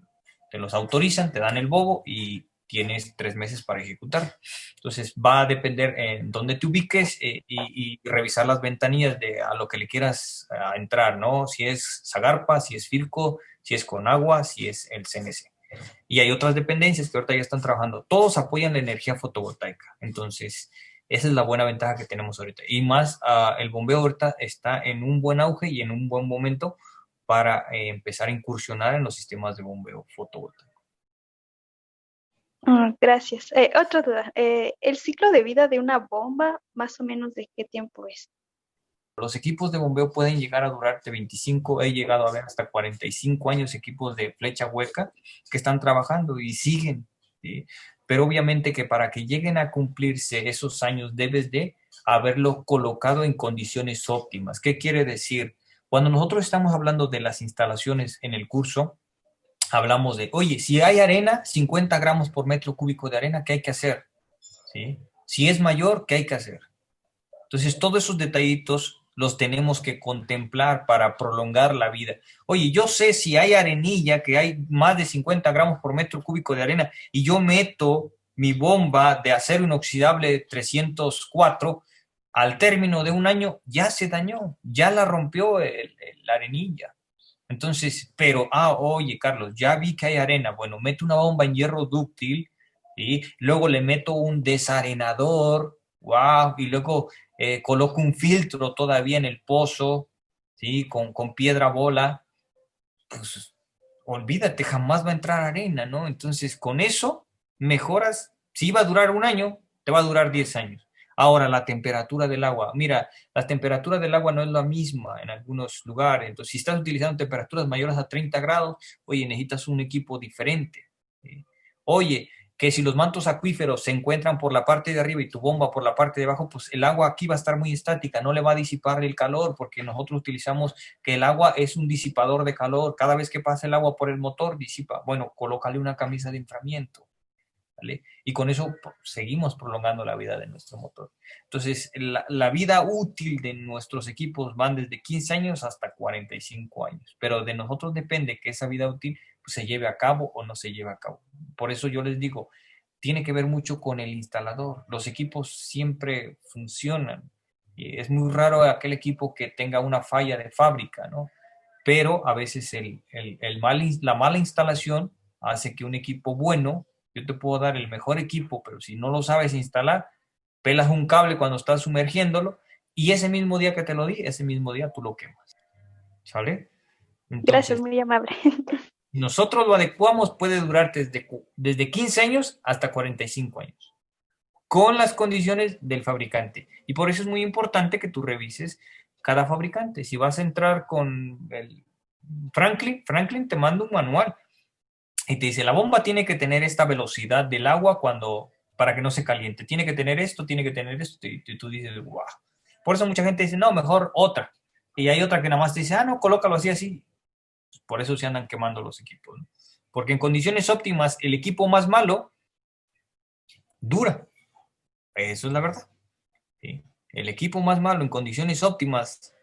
los autorizan, te dan el bobo y tienes 3 meses para ejecutar. Entonces, va a depender en dónde te ubiques y revisar las ventanillas de a lo que le quieras entrar, ¿no? Si es Zagarpa, si es Filco, si es Conagua, si es el CNC. Y hay otras dependencias que ahorita ya están trabajando. Todos apoyan la energía fotovoltaica. Entonces, esa es la buena ventaja que tenemos ahorita. Y más, el bombeo ahorita está en un buen auge y en un buen momento para empezar a incursionar en los sistemas de bombeo fotovoltaico. Gracias. Otra duda. ¿El ciclo de vida de una bomba, más o menos de qué tiempo es? Los equipos de bombeo pueden llegar a durarte 25, he llegado a ver hasta 45 años equipos de flecha hueca que están trabajando y siguen, ¿sí? Pero obviamente que para que lleguen a cumplirse esos años debes de haberlo colocado en condiciones óptimas. ¿Qué quiere decir? Cuando nosotros estamos hablando de las instalaciones en el curso, hablamos de, oye, si hay arena, 50 gramos por metro cúbico de arena, ¿qué hay que hacer? ¿Sí? Si es mayor, ¿qué hay que hacer? Entonces, todos esos detallitos los tenemos que contemplar para prolongar la vida. Oye, yo sé si hay arenilla, que hay más de 50 gramos por metro cúbico de arena, y yo meto mi bomba de acero inoxidable 304, al término de un año ya se dañó, ya la rompió la arenilla. Entonces, pero, oye, Carlos, ya vi que hay arena. Bueno, meto una bomba en hierro dúctil, y luego le meto un desarenador, wow, y luego coloco un filtro todavía en el pozo, ¿sí? Con piedra bola. Pues olvídate, jamás va a entrar arena, ¿no? Entonces, con eso mejoras. Si iba a durar un año, te va a durar 10 años. Ahora, la temperatura del agua. Mira, la temperatura del agua no es la misma en algunos lugares. Entonces, si estás utilizando temperaturas mayores a 30 grados, oye, necesitas un equipo diferente, ¿sí? Oye, que si los mantos acuíferos se encuentran por la parte de arriba y tu bomba por la parte de abajo, pues el agua aquí va a estar muy estática, no le va a disipar el calor, porque nosotros utilizamos que el agua es un disipador de calor. Cada vez que pasa el agua por el motor, disipa. Bueno, colócale una camisa de enfriamiento, ¿vale? Y con eso seguimos prolongando la vida de nuestro motor. Entonces, la vida útil de nuestros equipos van desde 15 años hasta 45 años, pero de nosotros depende que esa vida útil pues, se lleve a cabo o no se lleve a cabo. Por eso yo les digo, tiene que ver mucho con el instalador. Los equipos siempre funcionan. Y es muy raro aquel equipo que tenga una falla de fábrica, ¿no? Pero a veces la mala instalación hace que un equipo bueno, yo te puedo dar el mejor equipo, pero si no lo sabes instalar, pelas un cable cuando estás sumergiéndolo y ese mismo día que te lo di, ese mismo día tú lo quemas. ¿Sale? Gracias, Entonces, muy amable. nosotros lo adecuamos, puede durar desde 15 años hasta 45 años, con las condiciones del fabricante. Y por eso es muy importante que tú revises cada fabricante. Si vas a entrar con el Franklin te manda un manual y te dice, la bomba tiene que tener esta velocidad del agua para que no se caliente. Tiene que tener esto, y tú dices, wow. Por eso mucha gente dice, no, mejor otra. Y hay otra que nada más te dice, no, colócalo así, así. Por eso se andan quemando los equipos, ¿no? Porque en condiciones óptimas, el equipo más malo dura. Eso es la verdad, ¿sí? El equipo más malo en condiciones óptimas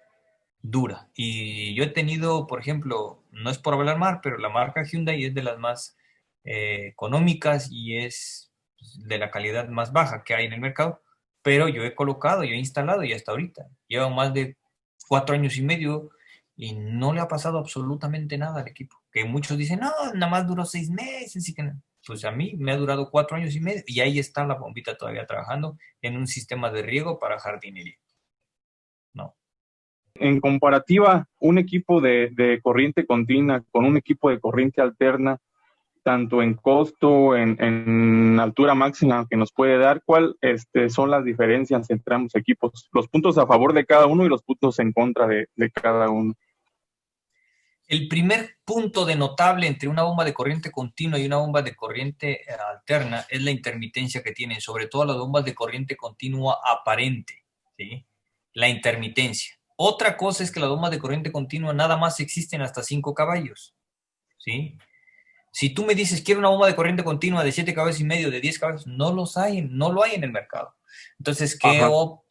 dura. Y yo he tenido, por ejemplo, no es por hablar mal, pero la marca Hyundai es de las más económicas y es de la calidad más baja que hay en el mercado. Pero yo he colocado, yo he instalado y hasta ahorita. Lleva más de 4 años y medio y no le ha pasado absolutamente nada al equipo. Que muchos dicen, no, nada más duró 6 meses y que no. Pues a mí me ha durado 4 años y medio y ahí está la bombita todavía trabajando en un sistema de riego para jardinería. No. En comparativa, un equipo de corriente continua con un equipo de corriente alterna, tanto en costo, en altura máxima que nos puede dar, ¿cuál son las diferencias entre ambos equipos? Los puntos a favor de cada uno y los puntos en contra de cada uno. El primer punto de notable entre una bomba de corriente continua y una bomba de corriente alterna es la intermitencia que tienen, sobre todo las bombas de corriente continua aparente, ¿sí? La intermitencia. Otra cosa es que las bombas de corriente continua nada más existen hasta 5 caballos, ¿sí? Si tú me dices, quiero una bomba de corriente continua de 7 caballos y medio, de 10 caballos, no lo hay en el mercado. Entonces,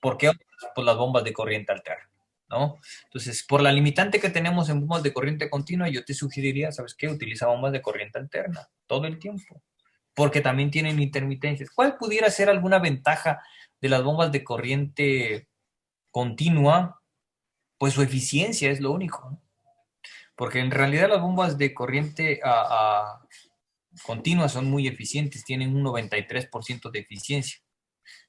¿por qué? Pues las bombas de corriente alterna, ¿no? Entonces, por la limitante que tenemos en bombas de corriente continua, yo te sugeriría, ¿sabes qué? Utiliza bombas de corriente alterna todo el tiempo, porque también tienen intermitencias. ¿Cuál pudiera ser alguna ventaja de las bombas de corriente continua? Pues su eficiencia es lo único, ¿no? Porque en realidad las bombas de corriente continua son muy eficientes, tienen un 93% de eficiencia.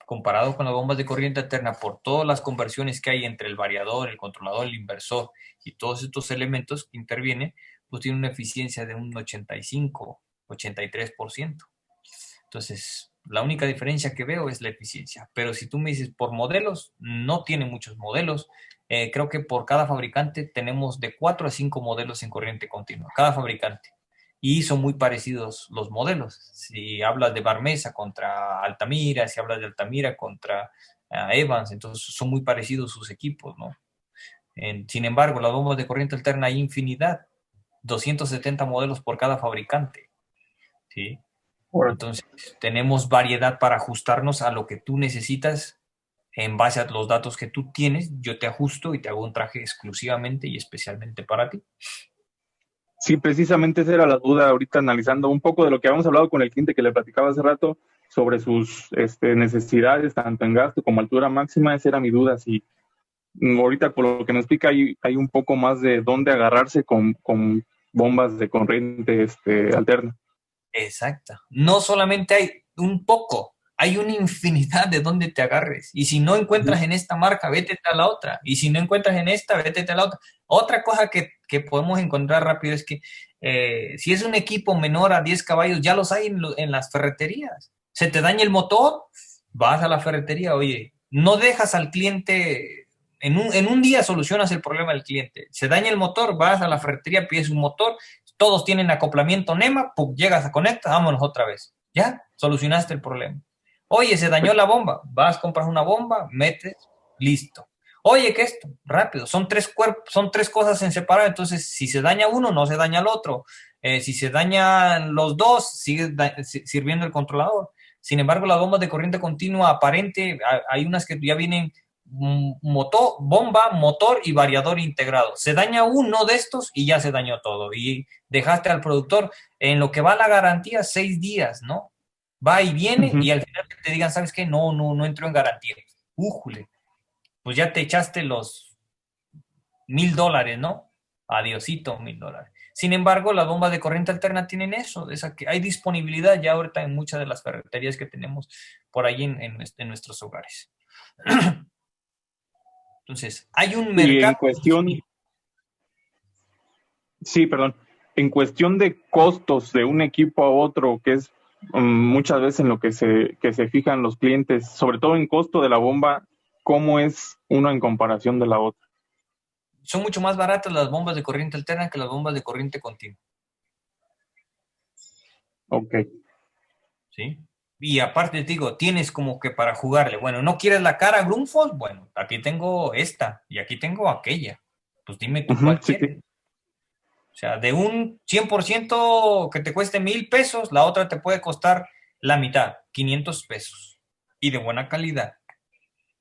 comparado con las bombas de corriente alterna, por todas las conversiones que hay entre el variador, el controlador, el inversor y todos estos elementos que intervienen, pues tiene una eficiencia de un 85, 83%. Entonces, la única diferencia que veo es la eficiencia. Pero si tú me dices por modelos, no tiene muchos modelos. Creo que por cada fabricante tenemos de 4 a 5 modelos en corriente continua, cada fabricante. Y son muy parecidos los modelos. Si hablas de Barmesa contra Altamira, si hablas de Altamira contra Evans, entonces son muy parecidos sus equipos, ¿no? Sin embargo, las bombas de corriente alterna hay infinidad, 270 modelos por cada fabricante, ¿sí? Entonces, tenemos variedad para ajustarnos a lo que tú necesitas en base a los datos que tú tienes. Yo te ajusto y te hago un traje exclusivamente y especialmente para ti. Sí, precisamente esa era la duda ahorita analizando un poco de lo que habíamos hablado con el cliente que le platicaba hace rato sobre sus necesidades, tanto en gasto como altura máxima. Esa era mi duda. Si ahorita por lo que me explica hay un poco más de dónde agarrarse con bombas de corriente alterna. Exacto. No solamente hay un poco, hay una infinidad de dónde te agarres. Y si no encuentras en esta marca, vete a la otra. Y si no encuentras en esta, vete a la otra. Otra cosa que podemos encontrar rápido es que si es un equipo menor a 10 caballos, ya los hay en las ferreterías. Se te daña el motor, vas a la ferretería. Oye, no dejas al cliente, en un día solucionas el problema del cliente. Se daña el motor, vas a la ferretería, pides un motor, todos tienen acoplamiento NEMA, llegas a conectar, vámonos otra vez. Ya, solucionaste el problema. Oye, se dañó la bomba, vas, compras una bomba, metes, listo. Oye, ¿qué es esto? Rápido, son tres cosas en separado, entonces si se daña uno, no se daña el otro. Si se dañan los dos, sigue sirviendo el controlador. Sin embargo, las bombas de corriente continua aparente, hay unas que ya vienen motor, bomba, motor y variador integrado. Se daña uno de estos y ya se dañó todo. Y dejaste al productor en lo que va la garantía 6 días, ¿no? Va y viene y al final te digan, ¿sabes qué? No entró en garantía. Újule, pues ya te echaste los $1,000, ¿no? Adiosito, $1,000. Sin embargo, las bombas de corriente alterna tienen eso, esa que hay disponibilidad ya ahorita en muchas de las ferreterías que tenemos por ahí en nuestros hogares. Entonces, hay un mercado. Y en cuestión, sí, perdón, en cuestión de costos de un equipo a otro, que es muchas veces en lo que se fijan los clientes, sobre todo en costo de la bomba, ¿cómo es una en comparación de la otra? Son mucho más baratas las bombas de corriente alterna que las bombas de corriente continua. Ok. ¿Sí? Y aparte te digo, tienes como que para jugarle. Bueno, ¿no quieres la cara Grundfos? Bueno, aquí tengo esta y aquí tengo aquella. Pues dime tú cuál quieres. Sí. O sea, de un 100% que te cueste $1,000, la otra te puede costar la mitad, $500. Y de buena calidad.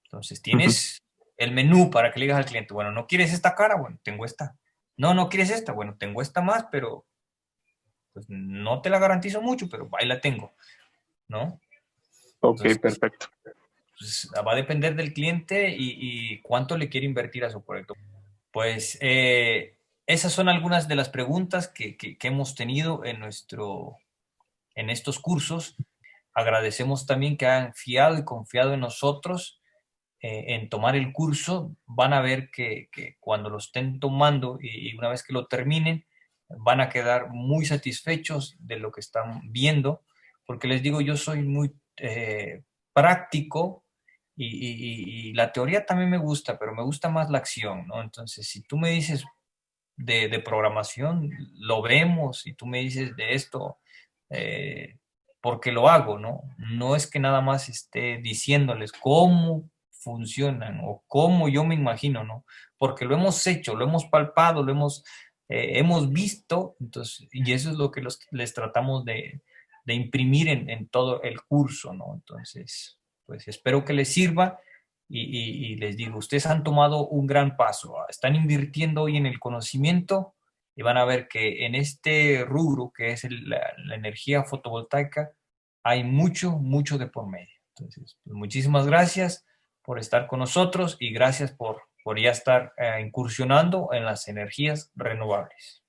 Entonces tienes el menú para que le digas al cliente, bueno, ¿no quieres esta cara? Bueno, tengo esta. No quieres esta. Bueno, tengo esta más, pero pues no te la garantizo mucho, pero ahí la tengo, ¿no? Ok, entonces, perfecto. Pues, va a depender del cliente y cuánto le quiere invertir a su proyecto. Pues esas son algunas de las preguntas que hemos tenido en estos cursos. Agradecemos también que han fiado y confiado en nosotros en tomar el curso. Van a ver que cuando lo estén tomando y una vez que lo terminen, van a quedar muy satisfechos de lo que están viendo, porque les digo, yo soy muy práctico y la teoría también me gusta, pero me gusta más la acción, ¿no? Entonces, si tú me dices de programación, lo vemos, y tú me dices de esto, porque lo hago, ¿no? No es que nada más esté diciéndoles cómo funcionan o cómo yo me imagino, ¿no? Porque lo hemos hecho, lo hemos palpado, lo hemos visto, entonces, y eso es lo que les tratamos de imprimir en todo el curso, ¿no? Entonces, pues espero que les sirva y les digo, ustedes han tomado un gran paso, están invirtiendo hoy en el conocimiento y van a ver que en este rubro que es la energía fotovoltaica hay mucho de por medio. Entonces, pues muchísimas gracias por estar con nosotros y gracias por ya estar incursionando en las energías renovables.